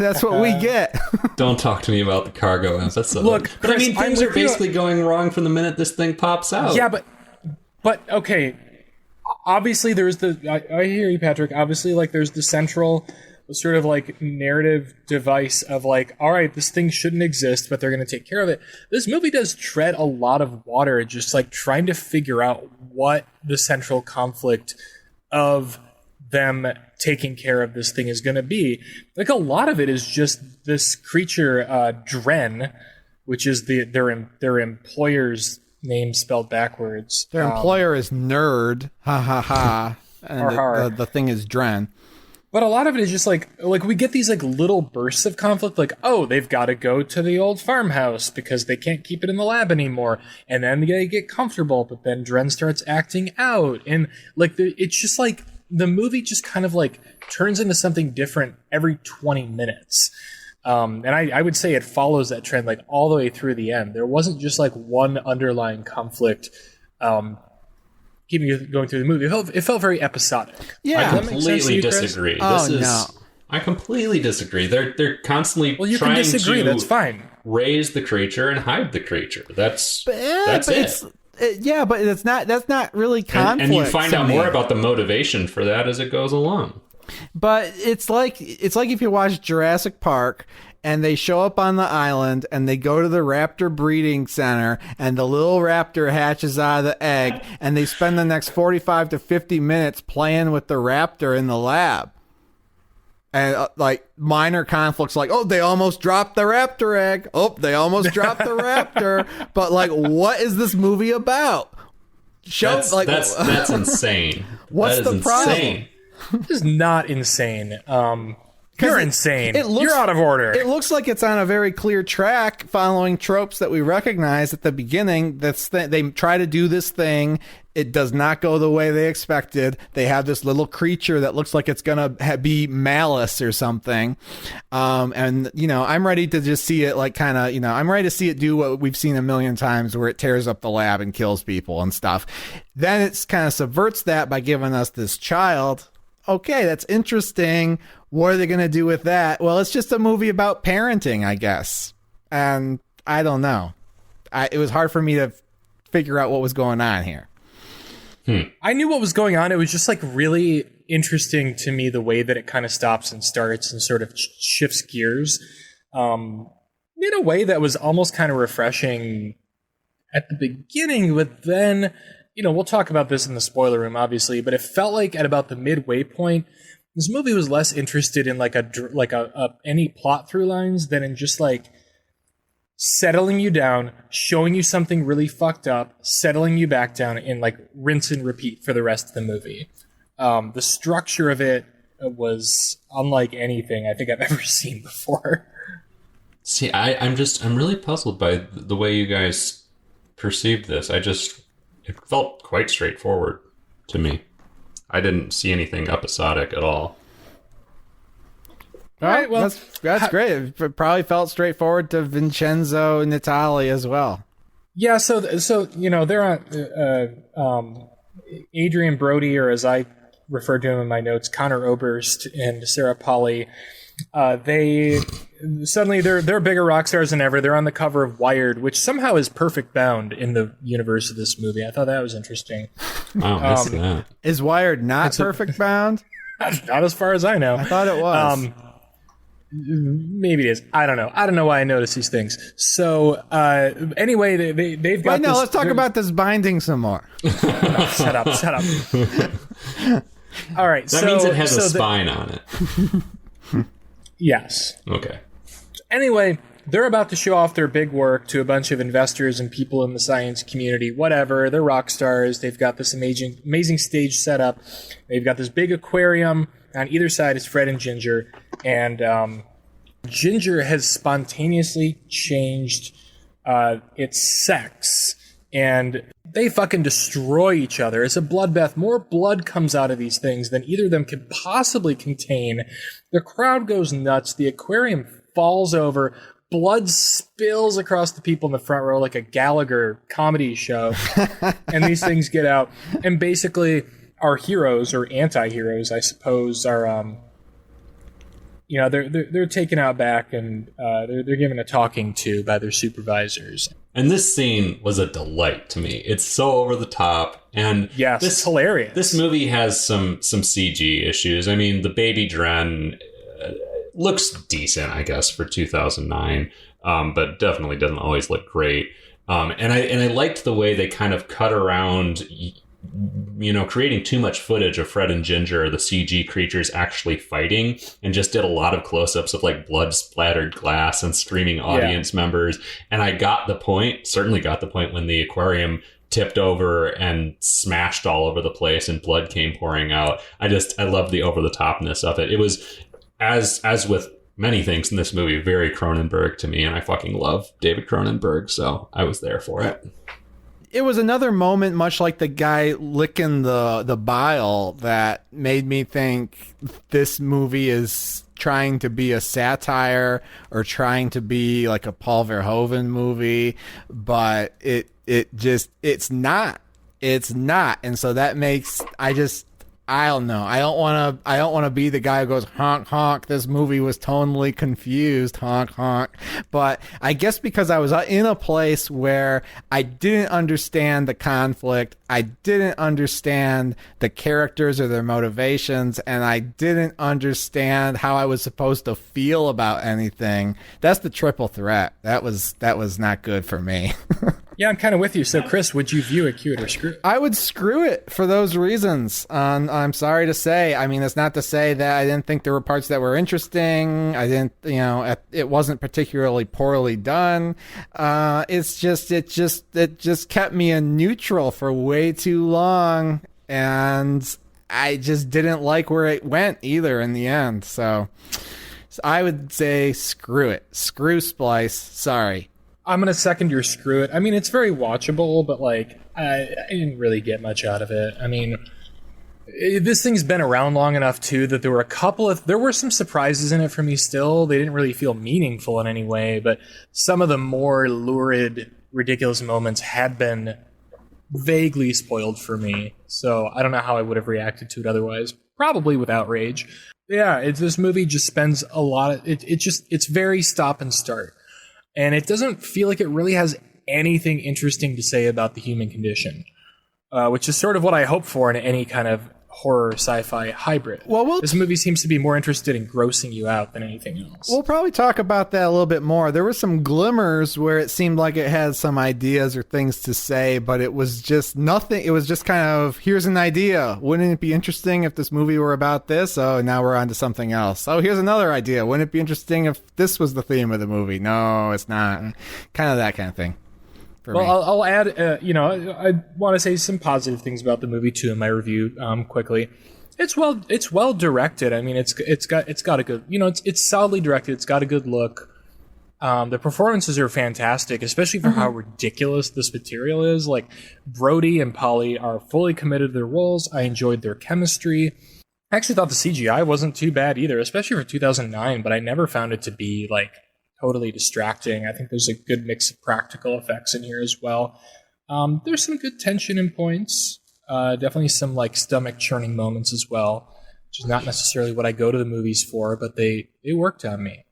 that's what we get. Don't talk to me about the cargo episode. Look, but I mean, Chris, things are basically going wrong from the minute this thing pops out. Yeah, but okay. Obviously, there's I hear you, Patrick. Obviously, like there's the central sort of like narrative device of like, all right, this thing shouldn't exist, but they're going to take care of it. This movie does tread a lot of water, just like trying to figure out what the central conflict of them taking care of this thing is going to be. Like a lot of it is just this creature, Dren, which is their employer's name spelled backwards. Their employer is Nerd. Ha ha ha. And the thing is Dren. But a lot of it is just like we get these like little bursts of conflict, like, oh, they've got to go to the old farmhouse because they can't keep it in the lab anymore. And then they get comfortable, but then Dren starts acting out. And like it's just like the movie just kind of like turns into something different every 20 minutes. And I would say it follows that trend like all the way through the end. There wasn't just like one underlying conflict keeping you going through the movie. It felt very episodic. Yeah, I completely disagree. I completely disagree. They're constantly trying to that's fine. Raise the creature and hide the creature. That's it. But that's not really conflict. And you find out more about the motivation for that as it goes along. But it's like if you watch Jurassic Park and they show up on the island and they go to the raptor breeding center and the little raptor hatches out of the egg and they spend the next 45 to 50 minutes playing with the raptor in the lab. And like minor conflicts like, oh, they almost dropped the raptor egg. Oh, they almost dropped the raptor. But like, what is this movie about? That's insane. What's the problem? Insane. This is not insane. You're insane. You're out of order. It looks like it's on a very clear track following tropes that we recognize at the beginning. They try to do this thing. It does not go the way they expected. They have this little creature that looks like it's going to be malice or something. And, I'm ready to just see it like kind of, I'm ready to see it do what we've seen a million times where it tears up the lab and kills people and stuff. Then it's kind of subverts that by giving us this child. Okay, that's interesting. What are they going to do with that? Well, it's just a movie about parenting, I guess. And I don't know. It was hard for me to figure out what was going on here. I knew what was going on. It was just like really interesting to me the way that it kind of stops and starts and sort of shifts gears in a way that was almost kind of refreshing at the beginning. But then, we'll talk about this in the spoiler room, obviously, but it felt like at about the midway point, this movie was less interested in like any plot through lines than in just like settling you down, showing you something really fucked up, settling you back down, and like rinse and repeat for the rest of the movie. The structure of it was unlike anything I think I've ever seen before. See, I'm really puzzled by the way you guys perceived this. It felt quite straightforward to me. I didn't see anything episodic at all. All right, well, that's great. It probably felt straightforward to Vincenzo Natali as well. Yeah, so they're on Adrian Brody, or as I refer to him in my notes, Connor Oberst and Sarah Polley. They're bigger rock stars than ever. They're on the cover of Wired, which somehow is perfect bound in the universe of this movie. I thought that was interesting. Wow, I missed that. Is Wired not perfect bound? Not as far as I know. I thought it was. Maybe it is. I don't know. I don't know why I notice these things. So anyway, they've got. Wait, no, let's talk about this binding some more. Shut up. All right. That means it has a spine on it. Yes. Okay. Anyway, they're about to show off their big work to a bunch of investors and people in the science community. Whatever. They're rock stars. They've got this amazing stage set up. They've got this big aquarium. On either side is Fred and Ginger. And Ginger has spontaneously changed its sex. And they fucking destroy each other. It's a bloodbath. More blood comes out of these things than either of them could possibly contain. The crowd goes nuts. The aquarium falls over. Blood spills across the people in the front row like a Gallagher comedy show. And these things get out. And basically, our heroes, or anti-heroes, I suppose, are... they're taken out back, and they're given a talking to by their supervisors. And this scene was a delight to me. It's so over the top, and yes, it's hilarious. This movie has some CG issues. I mean, the baby Dren looks decent, I guess, for 2009, but definitely doesn't always look great. And I liked the way they kind of cut around, creating too much footage of Fred and Ginger, the CG creatures actually fighting, and just did a lot of close-ups of like blood splattered glass and screaming audience members. And I certainly got the point when the aquarium tipped over and smashed all over the place and blood came pouring out. I love the over-the-topness of it. It was, as with many things in this movie, very Cronenberg to me, and I fucking love David Cronenberg, so I was there for it. It was another moment, much like the guy licking the bile, that made me think this movie is trying to be a satire or trying to be like a Paul Verhoeven movie, but it's not. It's not. And so that makes, I don't know. I don't want to be the guy who goes honk honk. This movie was tonally confused, honk honk. But I guess because I was in a place where I didn't understand the conflict, I didn't understand the characters or their motivations, and I didn't understand how I was supposed to feel about anything. That's the triple threat. That was not good for me. Yeah, I'm kind of with you. So, Chris, would you view it, cue it, or screw it? I would screw it for those reasons. I'm sorry to say. I mean, it's not to say that I didn't think there were parts that were interesting. I didn't, it wasn't particularly poorly done. It just kept me in neutral for way too long, and I just didn't like where it went either in the end. So I would say screw it. Screw Splice. Sorry. I'm going to second your screw it. I mean, it's very watchable, but like, I didn't really get much out of it. I mean, this thing's been around long enough too that there were some surprises in it for me still. They didn't really feel meaningful in any way, but some of the more lurid, ridiculous moments had been vaguely spoiled for me. So I don't know how I would have reacted to it otherwise. Probably with outrage. Yeah, this movie just spends a lot of it's very stop and start. and it doesn't feel like it really has anything interesting to say about the human condition, which is sort of what I hope for in any kind of horror sci-fi hybrid. This movie seems to be more interested in grossing you out than anything else. We'll probably talk about that a little bit more. There were some glimmers where it seemed like it had some ideas or things to say, but it was just nothing. It was just kind of, here's an idea. Wouldn't it be interesting if this movie were about this? Oh, now we're on to something else. Oh, here's another idea. Wouldn't it be interesting if this was the theme of the movie? No, it's not. Kind of that kind of thing. Well, I'll add, I want to say some positive things about the movie too in my review quickly. It's well directed. I mean, it's got a good, it's solidly directed. It's got a good look. The performances are fantastic, especially for how ridiculous this material is. Like, Brody and Polly are fully committed to their roles. I enjoyed their chemistry. I actually thought the CGI wasn't too bad either, especially for 2009, but I never found it to be like totally distracting. I think there's a good mix of practical effects in here as well. There's some good tension in points. Definitely some like stomach churning moments as well, which is not necessarily what I go to the movies for, but they worked on me.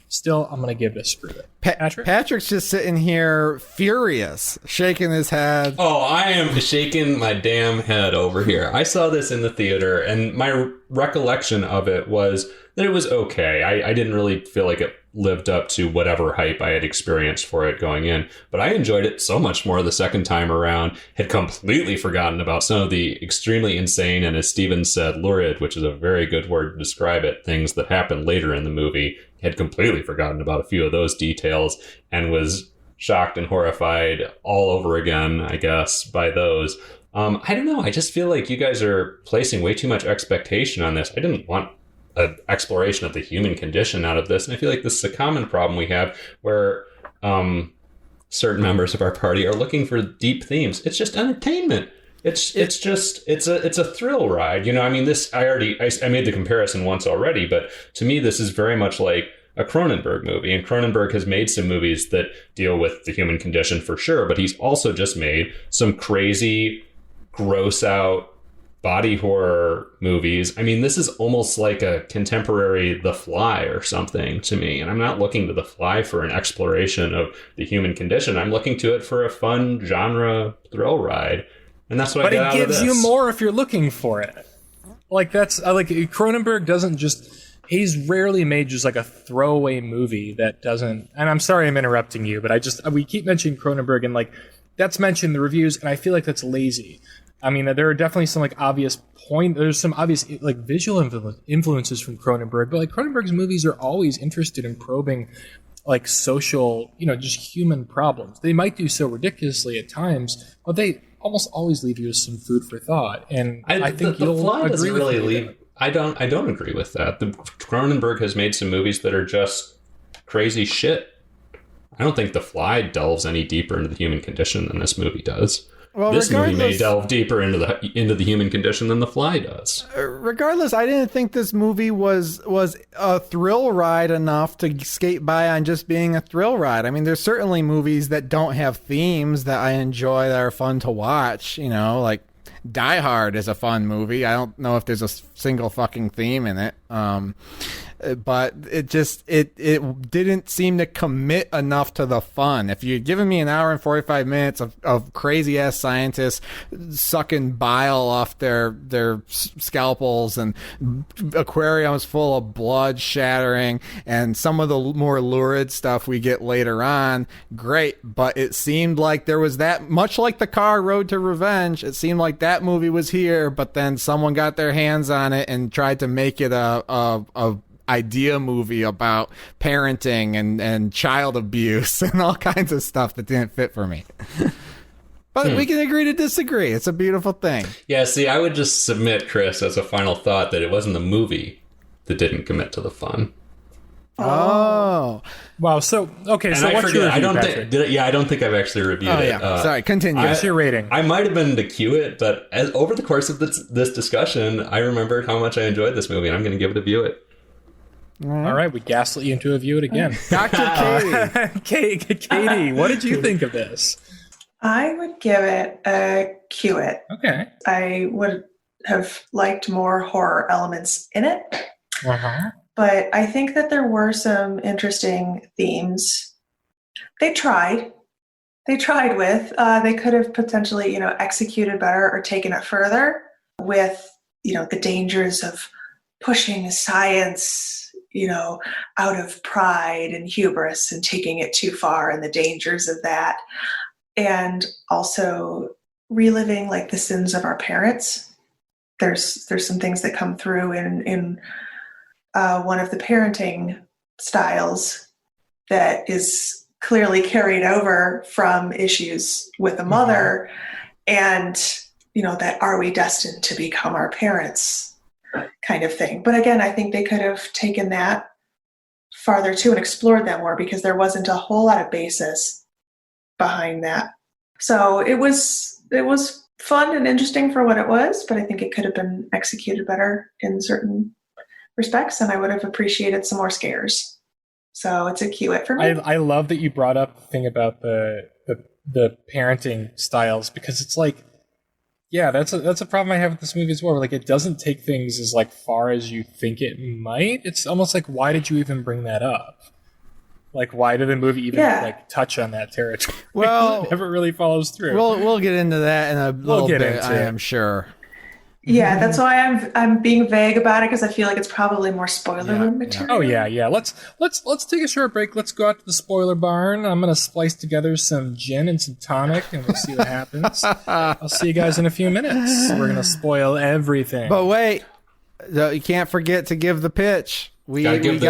Still, I'm going to give it a screw it. Patrick's just sitting here furious, shaking his head. Oh, I am shaking my damn head over here. I saw this in the theater, and my recollection of it was that it was okay. I didn't really feel like it lived up to whatever hype I had experienced for it going in. But I enjoyed it so much more the second time around. Had completely forgotten about some of the extremely insane, and as Steven said, lurid, which is a very good word to describe it, things that happened later in the movie. Had completely forgotten about a few of those details and was shocked and horrified all over again, I guess, by those. I don't know. I just feel like you guys are placing way too much expectation on this. I didn't want an exploration of the human condition out of this. And I feel like this is a common problem we have where certain members of our party are looking for deep themes. It's just entertainment. It's a thrill ride. I mean, I made the comparison once already, but to me, this is very much like a Cronenberg movie. And Cronenberg has made some movies that deal with the human condition for sure, but he's also just made some crazy, gross out body horror movies. I mean, this is almost like a contemporary The Fly or something to me. And I'm not looking to The Fly for an exploration of the human condition. I'm looking to it for a fun genre thrill ride. And that's what I got out of this. But it gives you more if you're looking for it. Like, Cronenberg doesn't just... He's rarely made just like a throwaway movie that doesn't... And I'm sorry I'm interrupting you, but we keep mentioning Cronenberg, and like, that's mentioned in the reviews, and I feel like that's lazy. I mean, there are definitely some like obvious there's some obvious like visual influences from Cronenberg, but like Cronenberg's movies are always interested in probing like social, just human problems. They might do so ridiculously at times, but they almost always leave you with some food for thought. And I think the you'll Fly agree doesn't with really me leave. there. I don't agree with that. The Cronenberg has made some movies that are just crazy shit. I don't think The Fly delves any deeper into the human condition than this movie does. Well, this movie may delve deeper into the human condition than The Fly does. Regardless, I didn't think this movie was a thrill ride enough to skate by on just being a thrill ride. I mean, there's certainly movies that don't have themes that I enjoy that are fun to watch. Like Die Hard is a fun movie. I don't know if there's a single fucking theme in it. But it didn't seem to commit enough to the fun. If you'd given me an hour and 45 minutes of crazy ass scientists sucking bile off their scalpels and aquariums full of blood shattering and some of the more lurid stuff we get later on, great. But it seemed like there was that much like the car Road to Revenge. It seemed like that movie was here, but then someone got their hands on it and tried to make it a idea movie about parenting and child abuse and all kinds of stuff that didn't fit for me. But we can agree to disagree. It's a beautiful thing. Yeah, see, I would just submit, Chris, as a final thought that it wasn't the movie that didn't commit to the fun. Oh. Wow. So, okay. And so what's your review, I don't think I've actually reviewed it. Sorry, continue. What's your rating? I might have been to cue it, but over the course of this discussion, I remembered how much I enjoyed this movie, and I'm going to give it a view it. All right, we gaslit you into a view it again. Dr. Katie. Katie, what did you think of this? I would give it a cue it. Okay. I would have liked more horror elements in it. Uh-huh. But I think that there were some interesting themes They tried. They could have potentially, executed better or taken it further with, the dangers of pushing science, out of pride and hubris and taking it too far and the dangers of that. And also reliving like the sins of our parents. There's some things that come through in one of the parenting styles that is clearly carried over from issues with a mother, and that are we destined to become our parents kind of thing. But again, I think they could have taken that farther too and explored that more, because there wasn't a whole lot of basis behind that. So it was fun and interesting for what it was, but I think it could have been executed better in certain respects, and I would have appreciated some more scares. So it's a Q-it for me. I love that you brought up the thing about the parenting styles, because it's like, yeah, that's a problem I have with this movie as well. Like, it doesn't take things as like far as you think it might. It's almost like, why did you even bring that up? Like, why did the movie even like touch on that territory? Well, it never really follows through. We'll get into that in a little bit, I am sure. Yeah, that's why I'm being vague about it, because I feel like it's probably more spoiler room material. Oh yeah. Let's take a short break. Let's go out to the spoiler barn. I'm gonna splice together some gin and some tonic, and we'll see what happens. I'll see you guys in a few minutes. We're gonna spoil everything. But wait, you can't forget to give the pitch. Gotta give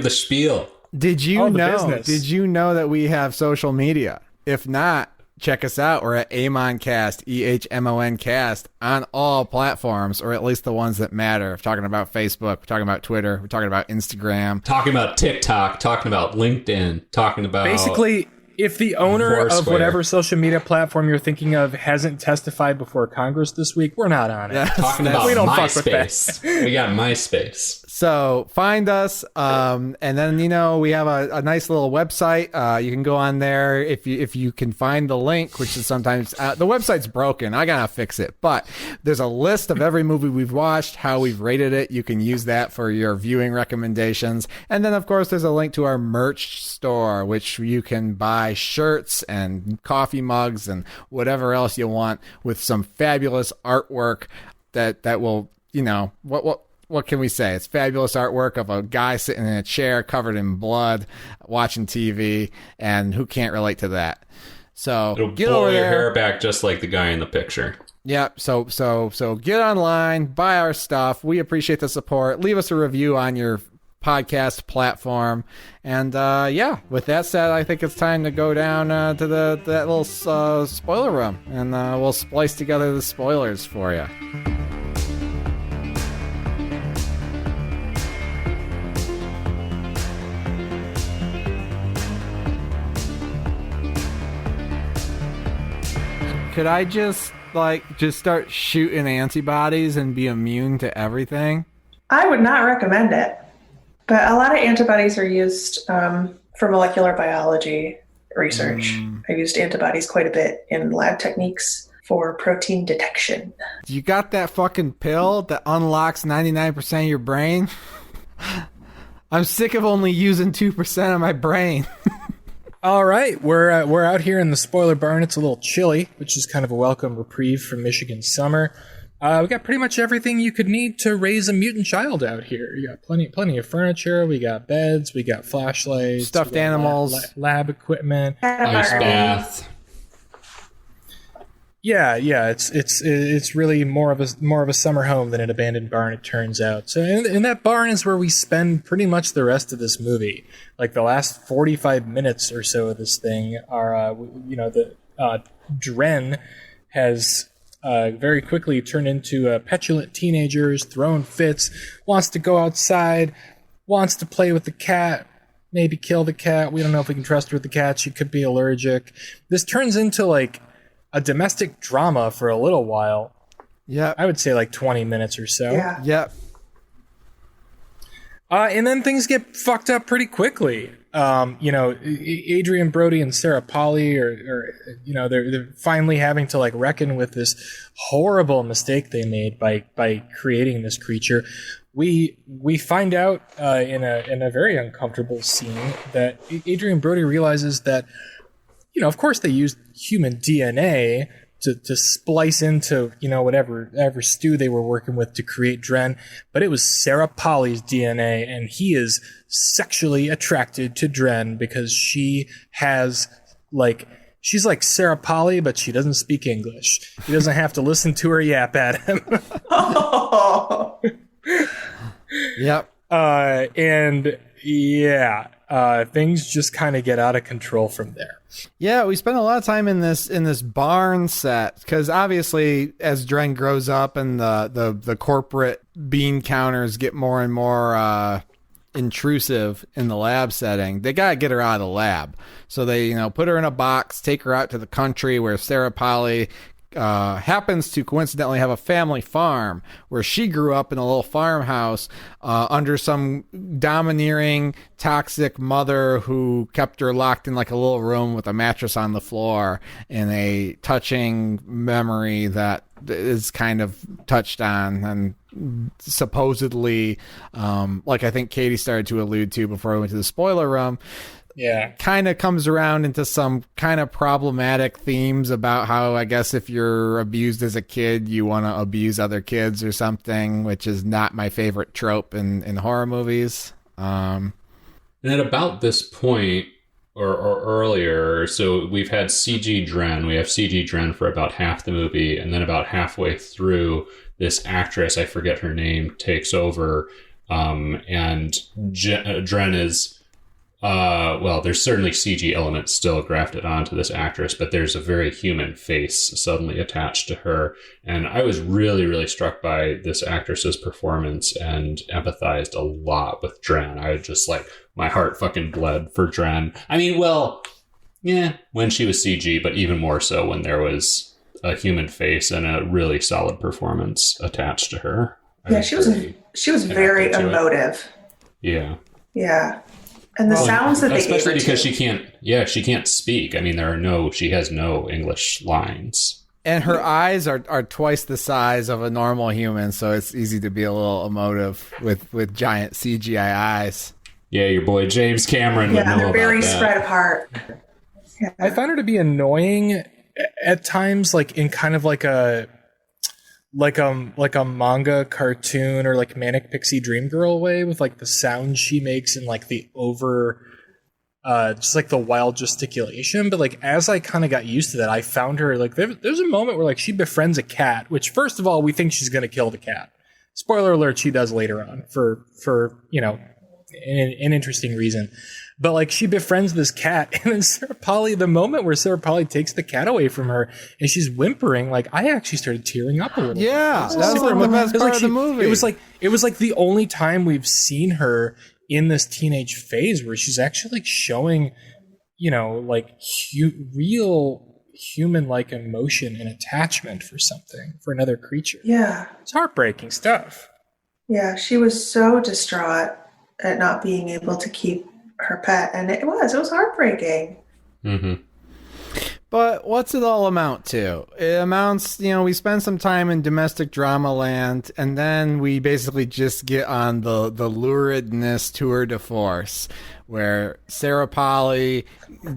the spiel. Did you know? Business. Did you know that we have social media? If not, check us out. We're at EHMON Cast, EHMON Cast, on all platforms, or at least the ones that matter. We're talking about Facebook, we're talking about Twitter, we're talking about Instagram, talking about TikTok, talking about LinkedIn, talking about basically, if the owner Foursquare. of whatever social media platform you're thinking of hasn't testified before Congress this week, we're not on it. talking about we don't fuck with MySpace. We got MySpace. So find us, and then we have a nice little website. You can go on there if you can find the link, which is sometimes the website's broken. I gotta fix it, but there's a list of every movie we've watched, how we've rated it. You can use that for your viewing recommendations, and then of course there's a link to our merch store, which you can buy shirts and coffee mugs and whatever else you want with some fabulous artwork that will what can we say? It's fabulous artwork of a guy sitting in a chair covered in blood watching TV, and who can't relate to that? So it'll get blow over your there. hair back just like the guy in the picture. Yep. So get online, buy our stuff. We appreciate the support. Leave us a review on your podcast platform. And with that said, I think it's time to go down to that little spoiler room, and we'll splice together the spoilers for you. Could I just start shooting antibodies and be immune to everything? I would not recommend it, but a lot of antibodies are used for molecular biology research. I've used antibodies quite a bit in lab techniques for protein detection. You got that fucking pill that unlocks 99% of your brain? I'm sick of only using 2% of my brain. All right, we're out here in the spoiler barn. It's a little chilly, which is kind of a welcome reprieve from Michigan summer. We got pretty much everything you could need to raise a mutant child out here. You got plenty of furniture. We got beds. We got flashlights. Stuffed animals. Lab equipment. Ice bath. Yeah. It's really more of a summer home than an abandoned barn, it turns out. So, and that barn is where we spend pretty much the rest of this movie. Like the last 45 minutes or so of this thing are, Dren has very quickly turned into a petulant teenager, throwing fits, wants to go outside, wants to play with the cat, maybe kill the cat. We don't know if we can trust her with the cat. She could be allergic. This turns into like a domestic drama for a little while. Yeah. I would say like 20 minutes or so. Yeah. Yep. And then things get fucked up pretty quickly. Adrian Brody and Sarah Polley they're finally having to like reckon with this horrible mistake they made by creating this creature. we find out in a very uncomfortable scene that Adrian Brody realizes that, you know, of course they used human DNA to splice into, you know, whatever stew they were working with to create Dren, but it was Sarah Polly's DNA, and he is sexually attracted to Dren because she has, like, she's like Sarah Polly, but she doesn't speak English. He doesn't have to listen to her yap at him. Oh. Yep. And yeah, things just kind of get out of control from there. Yeah, we spent a lot of time in this barn set because obviously as Dren grows up and the corporate bean counters get more and more intrusive in the lab setting, they gotta get her out of the lab. So they, you know, put her in a box, take her out to the country where Sarah Polly happens to coincidentally have a family farm where she grew up in a little farmhouse under some domineering, toxic mother who kept her locked in like a little room with a mattress on the floor, in a touching memory that is kind of touched on and supposedly, like I think Katie started to allude to before we went to the spoiler room, yeah, kind of comes around into some kind of problematic themes about how, I guess, if you're abused as a kid, you want to abuse other kids or something, which is not my favorite trope in horror movies. And at about this point, or earlier, so we've had CG Dren. We have CG Dren for about half the movie, and then about halfway through, this actress, I forget her name, takes over, and Dren is... well, there's certainly CG elements still grafted onto this actress, but there's a very human face suddenly attached to her. And I was really, really struck by this actress's performance and empathized a lot with Dren. I was just like, my heart fucking bled for Dren. I mean, well, yeah, when she was CG, but even more so when there was a human face and a really solid performance attached to her. Yeah, she was very emotive. Yeah. Yeah. And the sounds that they gave her, especially because she can't speak. I mean, she has no English lines. And her eyes are twice the size of a normal human, so it's easy to be a little emotive with giant CGI eyes. Yeah, your boy James Cameron would know about that. Yeah, they're very spread apart. Yeah. I found her to be annoying at times, like in kind of like a manga cartoon or like Manic Pixie Dream Girl way, with like the sound she makes and like the just like the wild gesticulation. But like as I kind of got used to that, I found her like there's a moment where like she befriends a cat, which first of all we think she's gonna kill the cat. Spoiler alert, she does later on for you know an interesting reason. But like she befriends this cat, and then Sarah Polly, the moment where Sarah Polly takes the cat away from her and she's whimpering, like I actually started tearing up a little. Yeah, that was like the best part of the movie. It was like the only time we've seen her in this teenage phase where she's actually like showing, you know, like real human-like emotion and attachment for something, for another creature. Yeah, it's heartbreaking stuff. Yeah, she was so distraught at not being able to keep her pet, and it was heartbreaking. Mm-hmm. But what's it all amount to? It amounts, you know, we spend some time in domestic drama land, and then we basically just get on the luridness tour de force, where Sarah Polly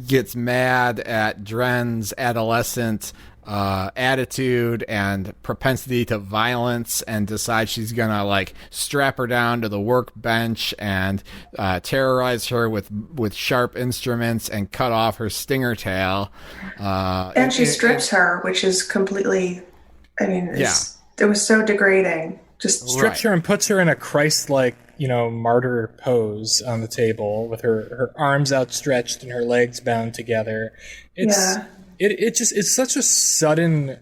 gets mad at Dren's adolescent attitude and propensity to violence, and decides she's gonna like strap her down to the workbench and terrorize her with sharp instruments and cut off her stinger tail. And she strips her, which is completely, I mean, it was so degrading. Just strips her and puts her in a Christ-like, you know, martyr pose on the table with her arms outstretched and her legs bound together. It's such a sudden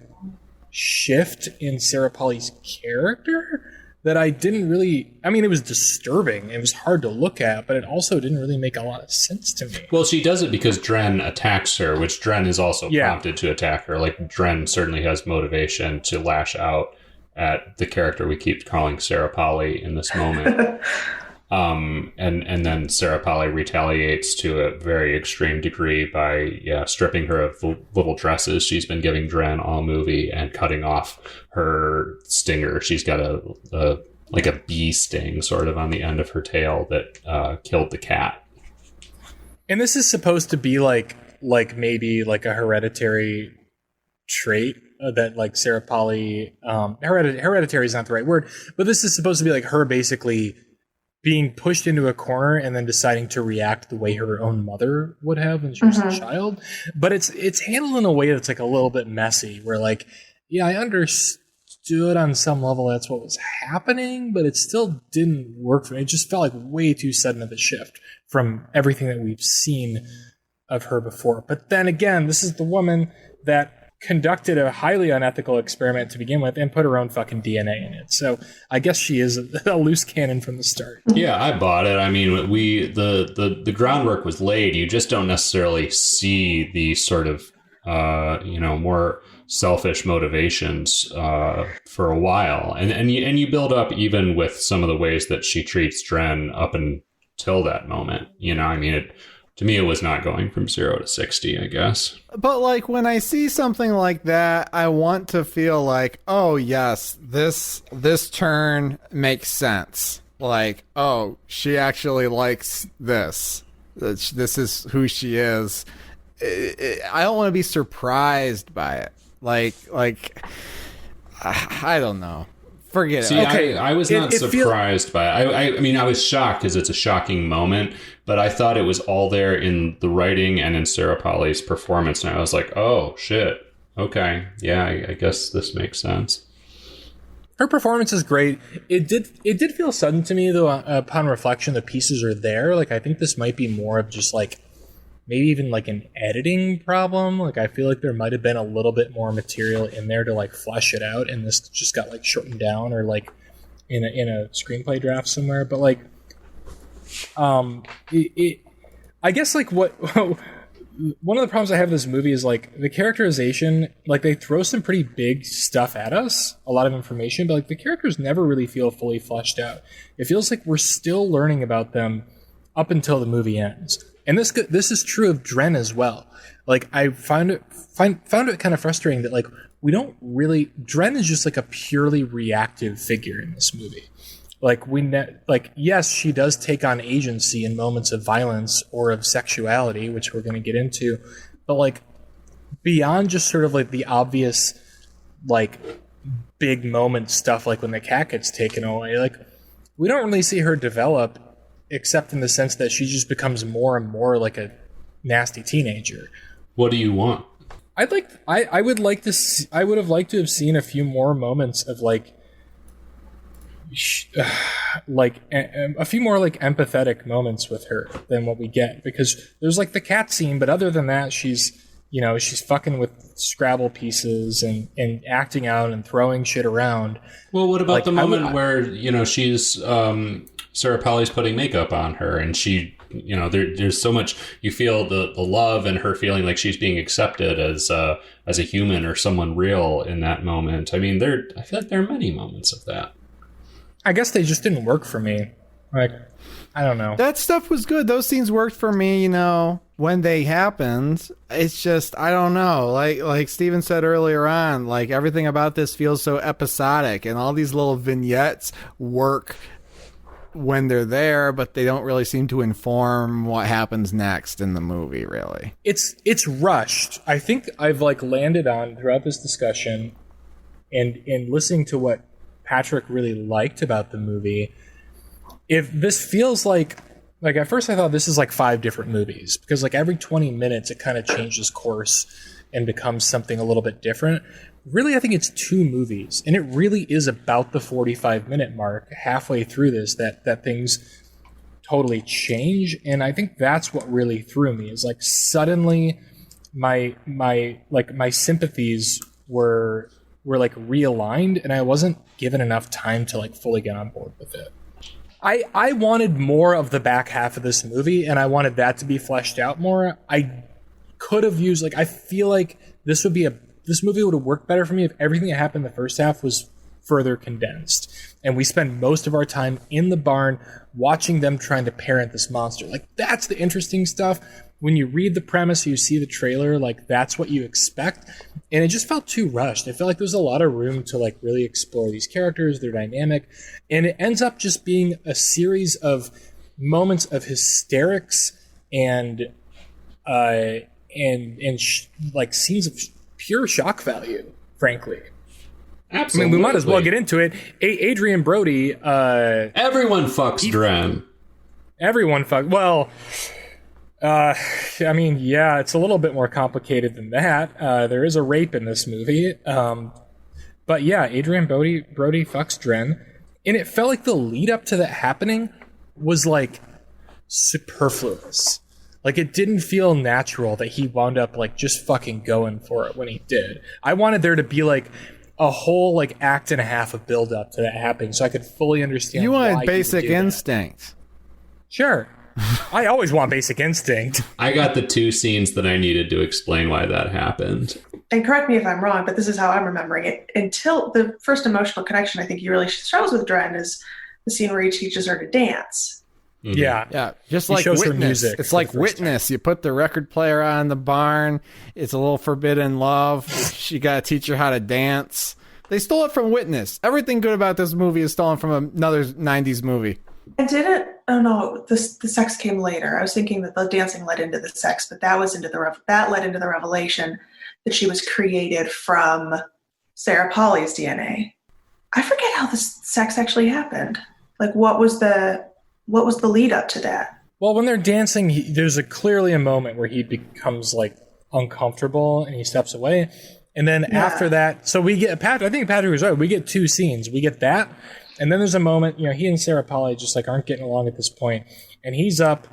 shift in Sarah Polly's character that I didn't really, I mean, it was disturbing. It was hard to look at, but it also didn't really make a lot of sense to me. Well, she does it because Dren attacks her, which Dren is also prompted to attack her. Like, Dren certainly has motivation to lash out at the character we keep calling Sarah Polly in this moment. And then Sarah Polly retaliates to a very extreme degree by stripping her of the little dresses she's been giving Dren all movie and cutting off her stinger. She's got a like a bee sting sort of on the end of her tail that killed the cat. And this is supposed to be like maybe like a hereditary trait that like Sarah Polley, hereditary is not the right word, but this is supposed to be like her basically being pushed into a corner and then deciding to react the way her own mother would have when she was a child. But it's handled in a way that's like a little bit messy, where like, yeah, I understood on some level that's what was happening, but it still didn't work for me. It just felt like way too sudden of a shift from everything that we've seen of her before. But then again, this is the woman that conducted a highly unethical experiment to begin with and put her own fucking DNA in it. So I guess she is a loose cannon from the start. Yeah, I bought it. I mean, the groundwork was laid. You just don't necessarily see the sort of more selfish motivations for a while, and you build up even with some of the ways that she treats Dren up until that moment. I mean, to me, it was not going from 0 to 60, I guess. But like when I see something like that, I want to feel like, oh yes, this turn makes sense. Like, oh, she actually likes this. This is who she is. I don't want to be surprised by it. Like I don't know. Forget it. See, Okay. I was not surprised by it. I mean, I was shocked because it's a shocking moment, but I thought it was all there in the writing and in Sarah Polley's performance. And I was like, oh, shit. Okay. Yeah, I guess this makes sense. Her performance is great. It did feel sudden to me, though, upon reflection, the pieces are there. Like, I think this might be more of just, like, maybe even, like, an editing problem. Like, I feel like there might have been a little bit more material in there to, like, flesh it out, and this just got, like, shortened down or, like, in a screenplay draft somewhere. But, like, I guess, like, what... one of the problems I have with this movie is, like, the characterization, like, they throw some pretty big stuff at us, a lot of information, but, like, the characters never really feel fully fleshed out. It feels like we're still learning about them up until the movie ends. And this is true of Dren as well. Like, I found it kind of frustrating that, like, we don't really... Dren is just, like, a purely reactive figure in this movie. Like, yes, she does take on agency in moments of violence or of sexuality, which we're going to get into. But, like, beyond just sort of, like, the obvious, like, big moment stuff, like when the cat gets taken away, like, we don't really see her develop, except in the sense that she just becomes more and more like a nasty teenager. What do you want? I would have liked to have seen a few more moments of like a few more like empathetic moments with her than what we get, because there's like the cat scene, but other than that, she's fucking with Scrabble pieces and acting out and throwing shit around. Well, what about like, the moment where she's Sarah Polley's putting makeup on her, and she, there's so much, you feel the love and her feeling like she's being accepted as a human or someone real in that moment. I mean, I feel like there are many moments of that. I guess they just didn't work for me. Like, I don't know. That stuff was good. Those scenes worked for me, when they happened. It's just, I don't know. Like Steven said earlier on, like everything about this feels so episodic, and all these little vignettes work when they're there, but they don't really seem to inform what happens next in the movie, really. It's rushed. I think I've like landed on throughout this discussion and listening to what Patrick really liked about the movie. If this feels like at first I thought this is like 5 different movies, because like every 20 minutes it kind of changes course and becomes something a little bit different. Really, I think it's 2 movies, and it really is about the 45-minute mark halfway through this that things totally change. And I think that's what really threw me, is like suddenly my sympathies were like realigned, and I wasn't given enough time to like fully get on board with it. I wanted more of the back half of this movie, and I wanted that to be fleshed out more. I could have used, like, I feel like this movie would have worked better for me if everything that happened in the first half was further condensed, and we spend most of our time in the barn watching them trying to parent this monster. Like, that's the interesting stuff. when you read the premise, you see the trailer, like that's what you expect. And it just felt too rushed. I felt like there was a lot of room to like really explore these characters, their dynamic. And it ends up just being a series of moments of hysterics and like scenes of pure shock value, frankly. Absolutely. I mean, we might as well get into it. Adrian Brody. Everyone fucks Dren. Everyone fucks. Well, I mean, yeah, it's a little bit more complicated than that. There is a rape in this movie. But yeah, Adrian Brody fucks Dren. And it felt like the lead up to that happening was like superfluous. Like it didn't feel natural that he wound up like just fucking going for it when he did. I wanted there to be like a whole like act and a half of build up to that happening so I could fully understand. You why wanted Basic he would do Instinct. that. Sure. I always want Basic Instinct. I got the 2 scenes that I needed to explain why that happened. And correct me if I'm wrong, but this is how I'm remembering it. Until the first emotional connection I think he really struggles with Dren is the scene where he teaches her to dance. Mm-hmm. Yeah. Just He like shows her Witness. music It's for like the first Witness. You put the record player on in the barn. It's a little forbidden love. She got to teach her how to dance. They stole it from Witness. Everything good about this movie is stolen from another 90s movie. And didn't, oh no, the sex came later. I was thinking that the dancing led into the sex, but that was that led into the revelation that she was created from Sarah Polley's DNA. I forget how the sex actually happened. Like what was the lead up to that? Well, when they're dancing, there's clearly a moment where he becomes like uncomfortable and he steps away. And then after that, so we get I think Patrick was right. We get 2 scenes. We get that. And then there's a moment, he and Sarah Polley just like aren't getting along at this point. And he's up.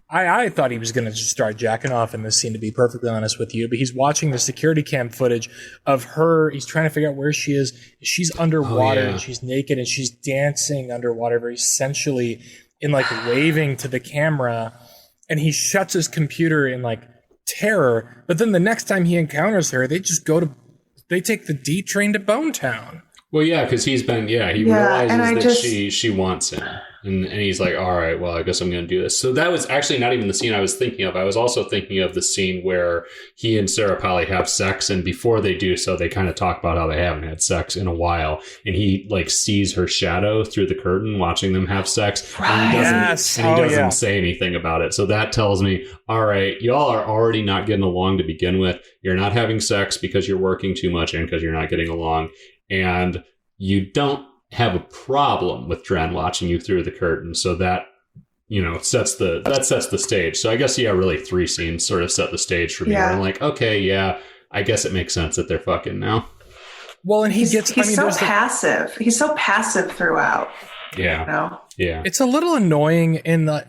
I thought he was going to just start jacking off in this scene, to be perfectly honest with you. But he's watching the security cam footage of her. He's trying to figure out where she is. She's underwater and she's naked and she's dancing underwater very sensually and like waving to the camera. And he shuts his computer in like terror. But then the next time he encounters her, they take the D train to Bone Town. Well, yeah, because he realizes that she wants him. And he's like, all right, well, I guess I'm going to do this. So that was actually not even the scene I was thinking of. I was also thinking of the scene where he and Sarah Polley have sex. And before they do so, they kind of talk about how they haven't had sex in a while. And he like sees her shadow through the curtain watching them have sex. Right. And he doesn't say anything about it. So that tells me, all right, y'all are already not getting along to begin with. You're not having sex because you're working too much and because you're not getting along. And you don't have a problem with Dren watching you through the curtain, so that sets the stage. So I guess really 3 scenes sort of set the stage for me. Yeah. Where I'm like, okay, yeah, I guess it makes sense that they're fucking now. Well, and he's so passive. He's so passive throughout. Yeah, yeah. It's a little annoying the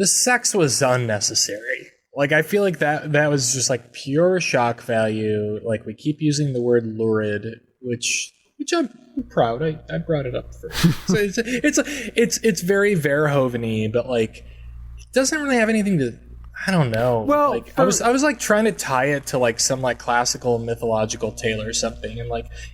sex was unnecessary. Like I feel like that was just like pure shock value. Like we keep using the word lurid, which I'm proud. I brought it up first. So it's very Verhoeven-y, but like it doesn't really have anything to. I don't know. Well, like I was like trying to tie it to like some like classical mythological tale or something,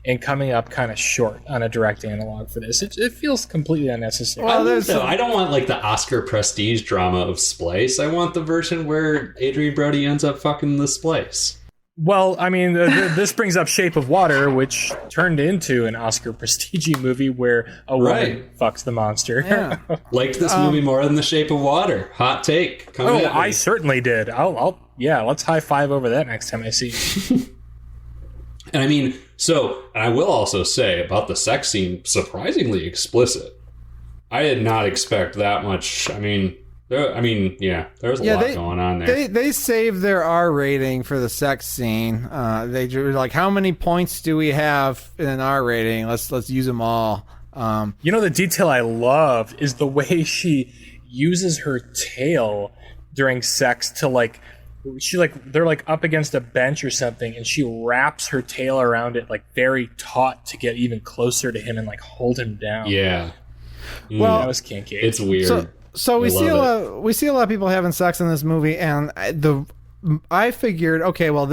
and coming up kind of short on a direct analog for this. It feels completely unnecessary. Well, I don't want like the Oscar prestige drama of Splice. I want the version where Adrian Brody ends up fucking the Splice. Well, I mean, this brings up Shape of Water, which turned into an Oscar prestige movie where a woman fucks the monster. Yeah. Liked this movie more than The Shape of Water. Hot take. I certainly did. Let's high five over that next time I see you. And I mean, I will also say about the sex scene, surprisingly explicit. I did not expect that much. There's a lot going on there. They saved their R rating for the sex scene. They were like, how many points do we have in an R rating? Let's use them all. The detail I love is the way she uses her tail during sex to they're like up against a bench or something, and she wraps her tail around it like very taut to get even closer to him and like hold him down. Yeah. Well, that was kinky. It's weird. So we see a lot of people having sex in this movie, and I figured, okay, well,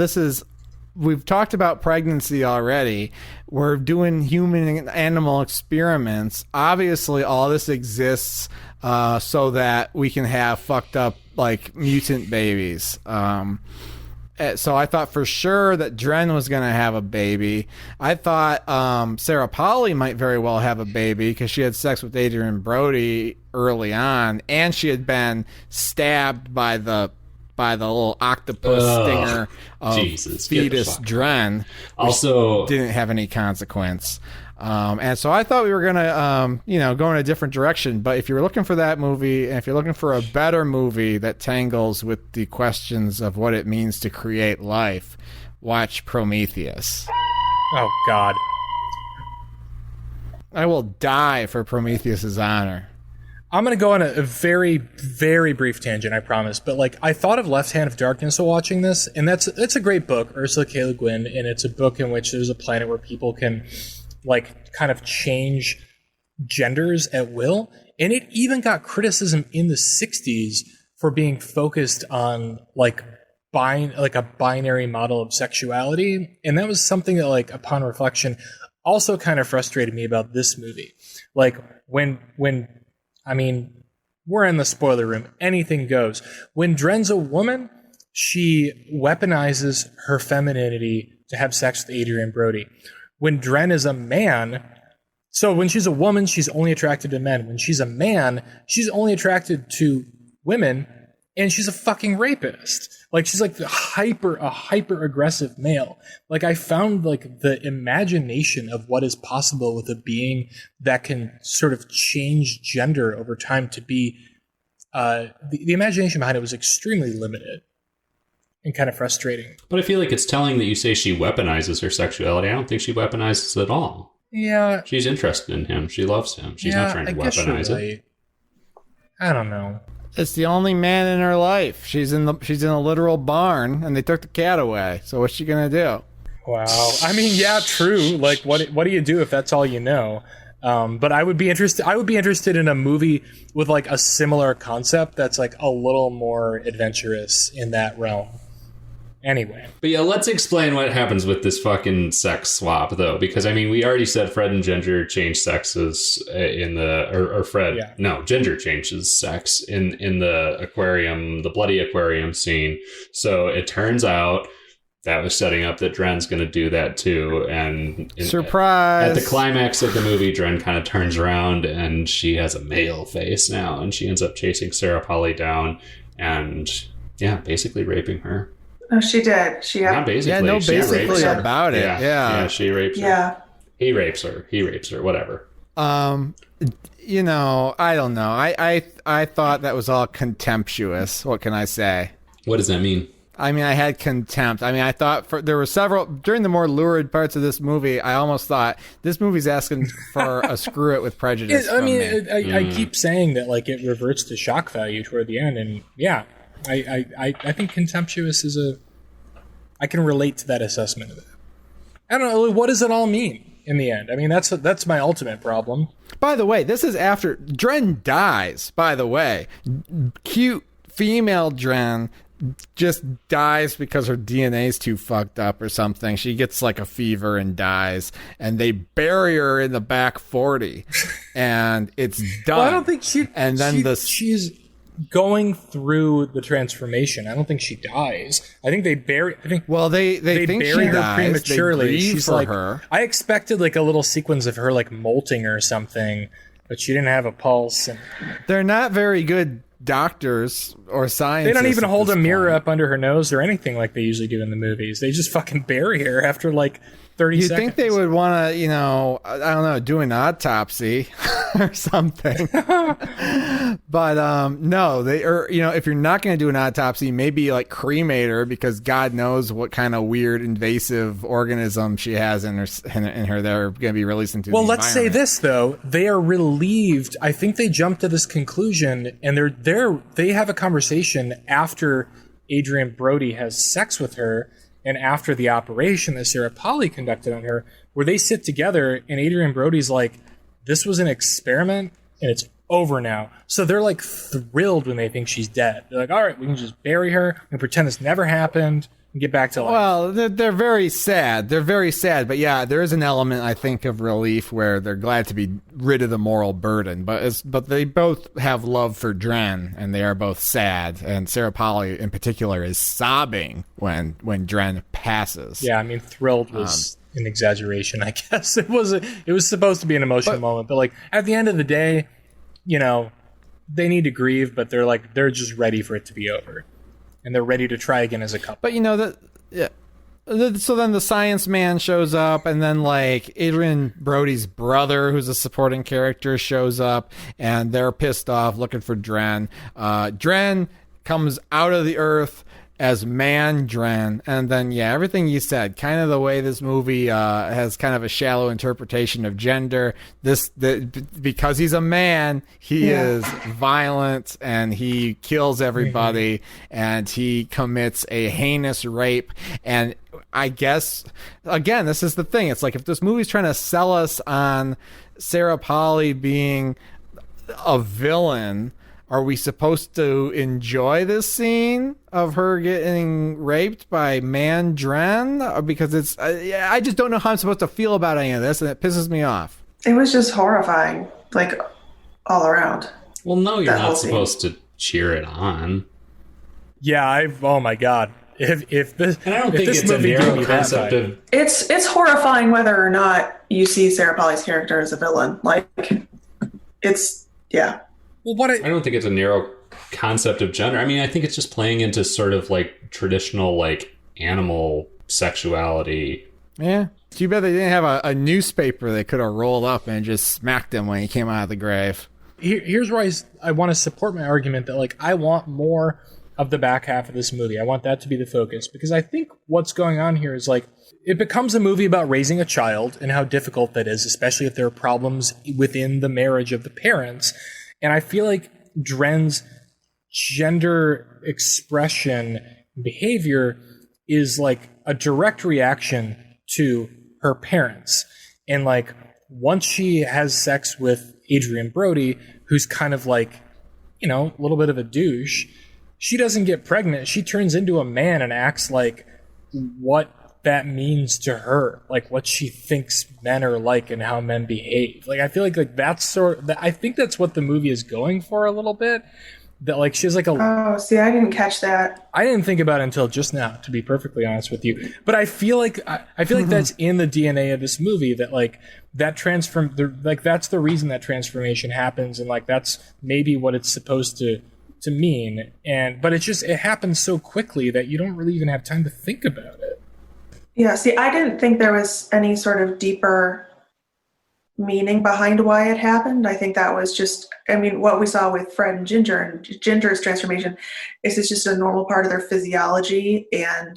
we've talked about pregnancy already. We're doing human and animal experiments. Obviously, all this exists so that we can have fucked up like mutant babies. So I thought for sure that Dren was going to have a baby. I thought Sarah Polley might very well have a baby because she had sex with Adrian Brody early on, and she had been stabbed by the little octopus stinger of fetus Dren. Also, didn't have any consequence. And so I thought we were going to, go in a different direction. But if you're looking for that movie, and if you're looking for a better movie that tangles with the questions of what it means to create life, watch Prometheus. Oh, God. I will die for Prometheus's honor. I'm going to go on a very, very brief tangent, I promise. But, like, I thought of Left Hand of Darkness while watching this, and it's a great book, Ursula K. Le Guin, and it's a book in which there's a planet where people can, like, kind of change genders at will. And it even got criticism in the 60s for being focused on, like a binary model of sexuality. And that was something that, like, upon reflection, also kind of frustrated me about this movie. Like, when I mean, we're in the spoiler room. Anything goes. When Dren's a woman, she weaponizes her femininity to have sex with Adrian Brody. When Dren is a man, so when she's a woman, she's only attracted to men. When she's a man, she's only attracted to women, and she's a fucking rapist. Like, she's like a hyper aggressive male. Like, I found, like, the imagination of what is possible with a being that can sort of change gender over time to be the imagination behind it was extremely limited and kind of frustrating. But I feel like it's telling that you say she weaponizes her sexuality. I don't think she weaponizes it at all. Yeah. She's interested in him. She loves him. She's not trying to weaponize it. I don't know. It's the only man in her life. She's in a literal barn, and they took the cat away. So what's she gonna do? Wow. I mean, yeah, true. Like, what do you do if that's all you know? But I would be interested in a movie with, like, a similar concept that's, like, a little more adventurous in that realm. Anyway. But yeah, let's explain what happens with this fucking sex swap, though, because, I mean, we already said Fred and Ginger changed sexes in the... Fred... Yeah. No, Ginger changes sex in the aquarium, the bloody aquarium scene. So it turns out that was setting up that Dren's going to do that, too. And surprise! At the climax of the movie, Dren kind of turns around, and she has a male face now, and she ends up chasing Sarah Polley down and, yeah, basically raping her. No, she did. Not basically. Yeah, no, she basically rapes her. about it. Yeah, she rapes her. Yeah. He rapes her. Whatever. I don't know. I thought that was all contemptuous. What can I say? What does that mean? I mean, I had contempt. I mean, I thought there were several during the more lurid parts of this movie. I almost thought this movie's asking for a screw it with prejudice. I keep saying that, like, it reverts to shock value toward the end, and yeah. I think contemptuous is I can relate to that assessment of it. I don't know, what does it all mean in the end? I mean, that's my ultimate problem. By the way, this is after Dren dies, by the way. Cute female Dren just dies because her DNA is too fucked up or something. She gets like a fever and dies, and they bury her in the back 40, and it's done. Well, I don't think she's going through the transformation. I don't think she dies. I think they bury. they think bury her dies. prematurely. She's like her. I expected like a little sequence of her like molting or something, but she didn't have a pulse. And they're not very good doctors or scientists. They don't even hold a mirror up under her nose or anything like they usually do in the movies. They just fucking bury her after like 30 seconds. You'd think they would want to, I don't know, do an autopsy or something. But no, if you're not going to do an autopsy, maybe like cremate her, because God knows what kind of weird invasive organism she has in her they're going to be released into the environment. Let's say this though, they are relieved. I think they jumped to this conclusion, and they have a conversation after Adrian Brody has sex with her and after the operation that Sarah Polley conducted on her, where they sit together and Adrian Brody's like, this was an experiment and it's over now. So they're like thrilled when they think she's dead. They're like, all right, we can just bury her and pretend this never happened. and get back to life. Well, they're very sad. They're very sad. But yeah, there is an element, I think, of relief where they're glad to be rid of the moral burden. But they both have love for Dren, and they are both sad. And Sarah Polley, in particular, is sobbing when Dren passes. Yeah, I mean, thrilled was an exaggeration, I guess. It was supposed to be an emotional moment. But, like, at the end of the day, you know, they need to grieve, but they're just ready for it to be over. And they're ready to try again as a couple. But you know so then the science man shows up, and then like Adrian Brody's brother, who's a supporting character, shows up, and they're pissed off looking for Dren. Dren comes out of the earth as man Dren, and then everything you said, kind of the way this movie has kind of a shallow interpretation of gender. Because he's a man, he is violent and he kills everybody, and he commits a heinous rape. And I guess again, this is the thing. It's like if this movie's trying to sell us on Sarah Polley being a villain, are we supposed to enjoy this scene of her getting raped by man Dren? Because it's, I just don't know how I'm supposed to feel about any of this, and it pisses me off. It was just horrifying, like, all around. Well, no, you're not supposed to cheer it on. Yeah, oh my God. If this, and I don't think it's a narrow concept of... It's horrifying whether or not you see Sarah Polley's character as a villain. Like, it's, yeah. Well, I don't think it's a narrow concept of gender. I mean, I think it's just playing into sort of like traditional like animal sexuality. Yeah. Too bad they didn't have a newspaper they could have rolled up and just smacked him when he came out of the grave. Here's where I want to support my argument that like I want more of the back half of this movie. I want that to be the focus, because I think what's going on here is like it becomes a movie about raising a child and how difficult that is, especially if there are problems within the marriage of the parents. And I feel like Dren's gender expression behavior is like a direct reaction to her parents. And like once she has sex with Adrian Brody, who's kind of like, you know, a little bit of a douche, she doesn't get pregnant. She turns into a man and acts like what that means to her, like what she thinks men are like and how men behave. Like I feel like that's I think that's what the movie is going for a little bit. That like she's like I didn't catch that. I didn't think about it until just now, to be perfectly honest with you. But I feel like like that's in the DNA of this movie, that like that that's the reason that transformation happens, and like that's maybe what it's supposed to mean. But it happens so quickly that you don't really even have time to think about it. Yeah, see, I didn't think there was any sort of deeper meaning behind why it happened. I think that was just, I mean, what we saw with Fred and Ginger's transformation is it's just a normal part of their physiology and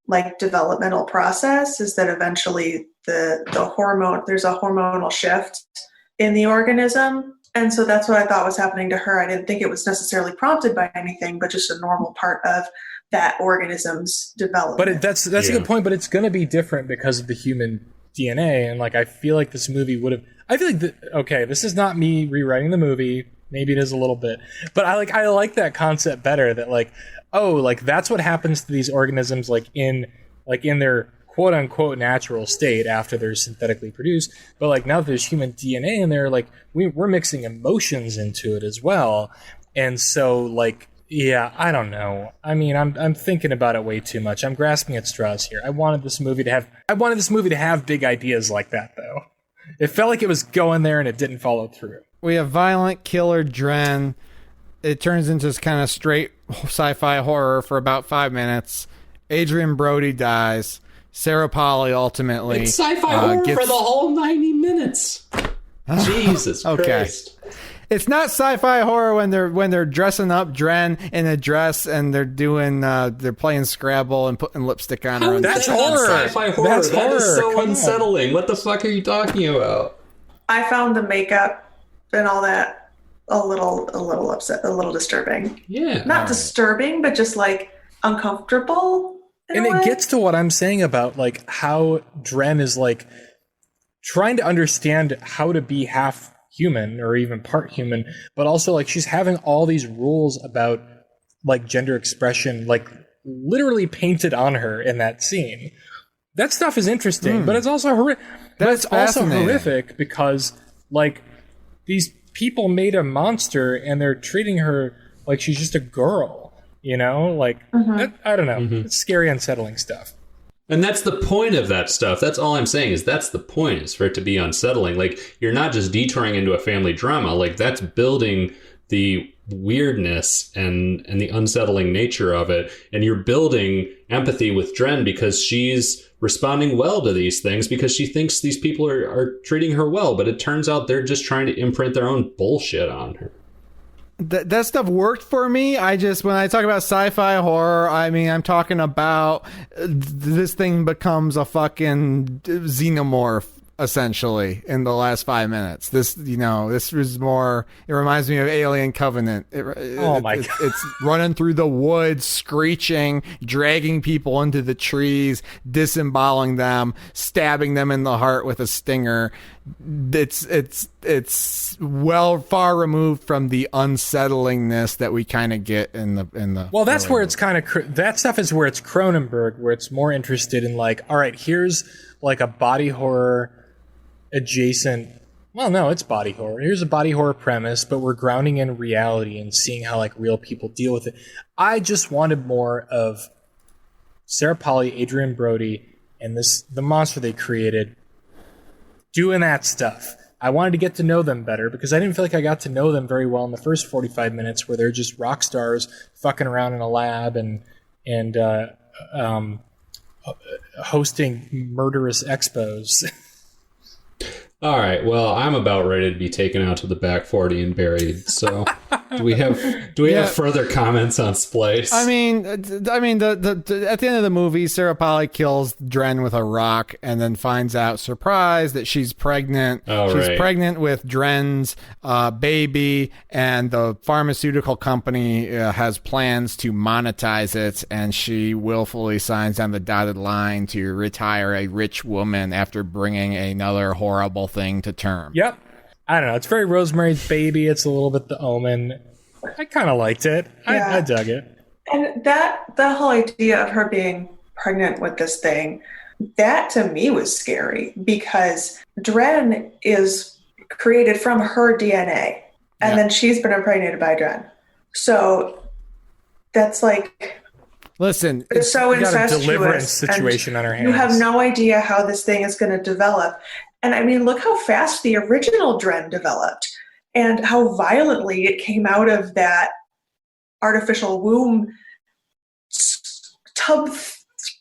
like developmental process, is that eventually there's a hormonal shift in the organism. And so that's what I thought was happening to her. I didn't think it was necessarily prompted by anything, but just a normal part of that organism's development. But that's a good point, but it's going to be different because of the human DNA. And like, I feel like this movie would have, this is not me rewriting the movie. Maybe it is a little bit, but I like that concept better, that like, oh, like that's what happens to these organisms, like in their quote unquote natural state after they're synthetically produced. But like now that there's human DNA in there, like we're mixing emotions into it as well. And so like, yeah, I don't know. I mean, I'm thinking about it way too much. I'm grasping at straws here. I wanted this movie to have big ideas like that, though. It felt like it was going there and it didn't follow through. We have violent killer Dren. It turns into this kind of straight sci-fi horror for about 5 minutes. Adrian Brody dies. Sarah Polley ultimately. It's sci-fi horror for the whole 90 minutes. Jesus Christ. It's not sci-fi horror when they're dressing up Dren in a dress and they're doing they're playing Scrabble and putting lipstick on her. That's horror. Sci-fi horror. That's that horror. Is so unsettling. What the fuck are you talking about? I found the makeup and all that a little upset, a little disturbing. Yeah. Not disturbing, but just like uncomfortable. And it gets to what I'm saying about like how Dren is like trying to understand how to be half human or even part human, but also like she's having all these rules about like gender expression, like literally painted on her in that scene. That stuff is interesting, but it's also horrific because, like, these people made a monster and they're treating her like she's just a girl, you know? Like, I don't know. It's scary, unsettling stuff. And that's the point of that stuff. That's all I'm saying, is that's the point, is for it to be unsettling. Like, you're not just detouring into a family drama. Like, that's building the weirdness and the unsettling nature of it. And you're building empathy with Dren because she's responding well to these things because she thinks these people are treating her well. But it turns out they're just trying to imprint their own bullshit on her. That stuff worked for me. When I talk about sci-fi horror, I mean, I'm talking about this thing becomes a fucking xenomorph, essentially, in the last 5 minutes. This was more, it reminds me of Alien Covenant. Oh my God. It's running through the woods, screeching, dragging people into the trees, disemboweling them, stabbing them in the heart with a stinger. It's far removed from the unsettlingness that we kind of get in the. Well, that's where it's kind of that stuff is where it's Cronenberg, where it's more interested in, like, all right, here's like a body horror adjacent. Well, no, it's body horror. Here's a body horror premise, but we're grounding in reality and seeing how, like, real people deal with it. I just wanted more of Sarah Polley, Adrian Brody, and the monster they created doing that stuff. I wanted to get to know them better because I didn't feel like I got to know them very well in the first 45 minutes, where they're just rock stars fucking around in a lab and hosting murderous expos. All right. Well, I'm about ready to be taken out to the back 40 and buried. So, do we have further comments on Splice? I mean, at the end of the movie, Sarah Polley kills Dren with a rock, and then finds out, surprise, that she's pregnant. She's pregnant with Dren's baby, and the pharmaceutical company has plans to monetize it, and she willfully signs on the dotted line to retire a rich woman after bringing another horrible thing to term. Yep. I don't know. It's very Rosemary's Baby. It's a little bit The Omen. I kind of liked it. I dug it. And that whole idea of her being pregnant with this thing, that to me was scary because Dren is created from her DNA, and then she's been impregnated by Dren. So that's like, listen, it's so incestuous. Got a deliverance situation on her hands. You have no idea how this thing is going to develop. And I mean, look how fast the original Dren developed and how violently it came out of that artificial womb tub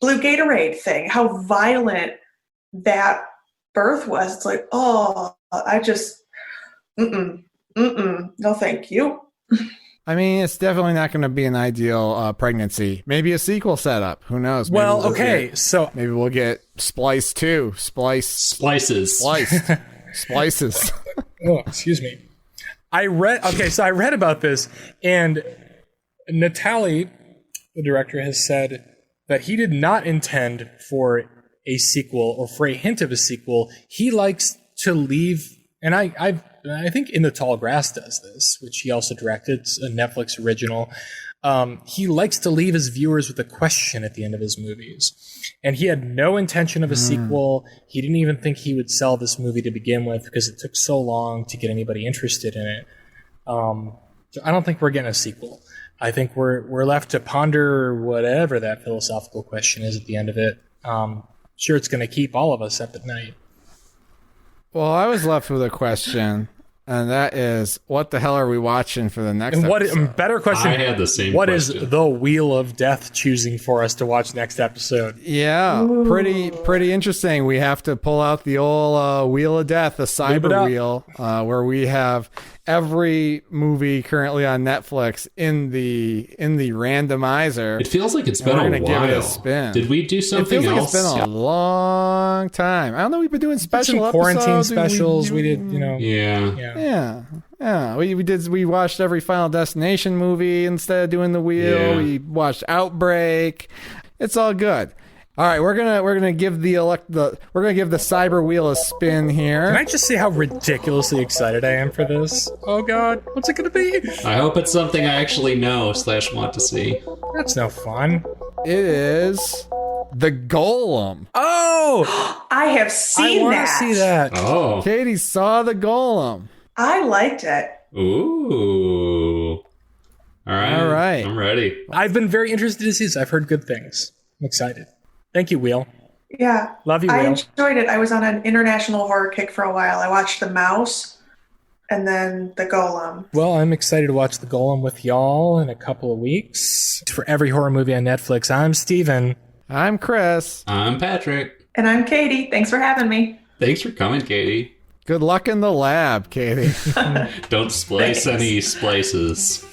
blue Gatorade thing, how violent that birth was. It's like, oh, I just, no thank you. I mean, it's definitely not going to be an ideal pregnancy. Maybe a sequel setup. Who knows? Maybe Maybe we'll get Splice 2. Splices. Splices. Oh, excuse me. I read about this, and Natalie, the director, has said that he did not intend for a sequel or for a hint of a sequel. He likes to leave, and I think In the Tall Grass does this, which he also directed. It's a Netflix original. He likes to leave his viewers with a question at the end of his movies. And he had no intention of a sequel. He didn't even think he would sell this movie to begin with because it took so long to get anybody interested in it. So I don't think we're getting a sequel. I think we're left to ponder whatever that philosophical question is at the end of it. Sure, it's going to keep all of us up at night. Well, I was left with a question, and that is, what the hell are we watching for the next episode? Better question. I had the same What question. is the Wheel of Death choosing for us to watch next episode? Yeah, pretty interesting. We have to pull out the old Wheel of Death, the cyber wheel, where we have every movie currently on Netflix in the randomizer. It feels like it's been a while. Give it a spin. Did we do something else? It feels else? Like it's been a long time. I don't know. We've been doing special some quarantine episodes. specials. We did, you know. Yeah. We watched every Final Destination movie instead of doing the wheel. Yeah. We watched Outbreak. It's all good. All right, we're gonna give the cyber wheel a spin here. Can I just say how ridiculously excited I am for this? Oh God, what's it gonna be? I hope it's something I actually know / want to see. That's no fun. It is the Golem. Oh, I have I seen want to that. see that. Oh. Katie saw the Golem. I liked it. Ooh. All right. All right. I'm ready. I've been very interested to see this. I've heard good things. I'm excited. Thank you, Wheel. Yeah. Love you, I Will. enjoyed it. I was on an international horror kick for a while. I watched The Mouse and then The Golem. Well, I'm excited to watch The Golem with y'all in a couple of weeks. For every horror movie on Netflix, I'm Steven. I'm Chris. I'm Patrick. And I'm Katie. Thanks for having me. Thanks for coming, Katie. Good luck in the lab, Katie. Don't splice any splices.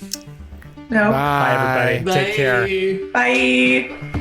No. Bye, everybody. Take care. Bye. Bye.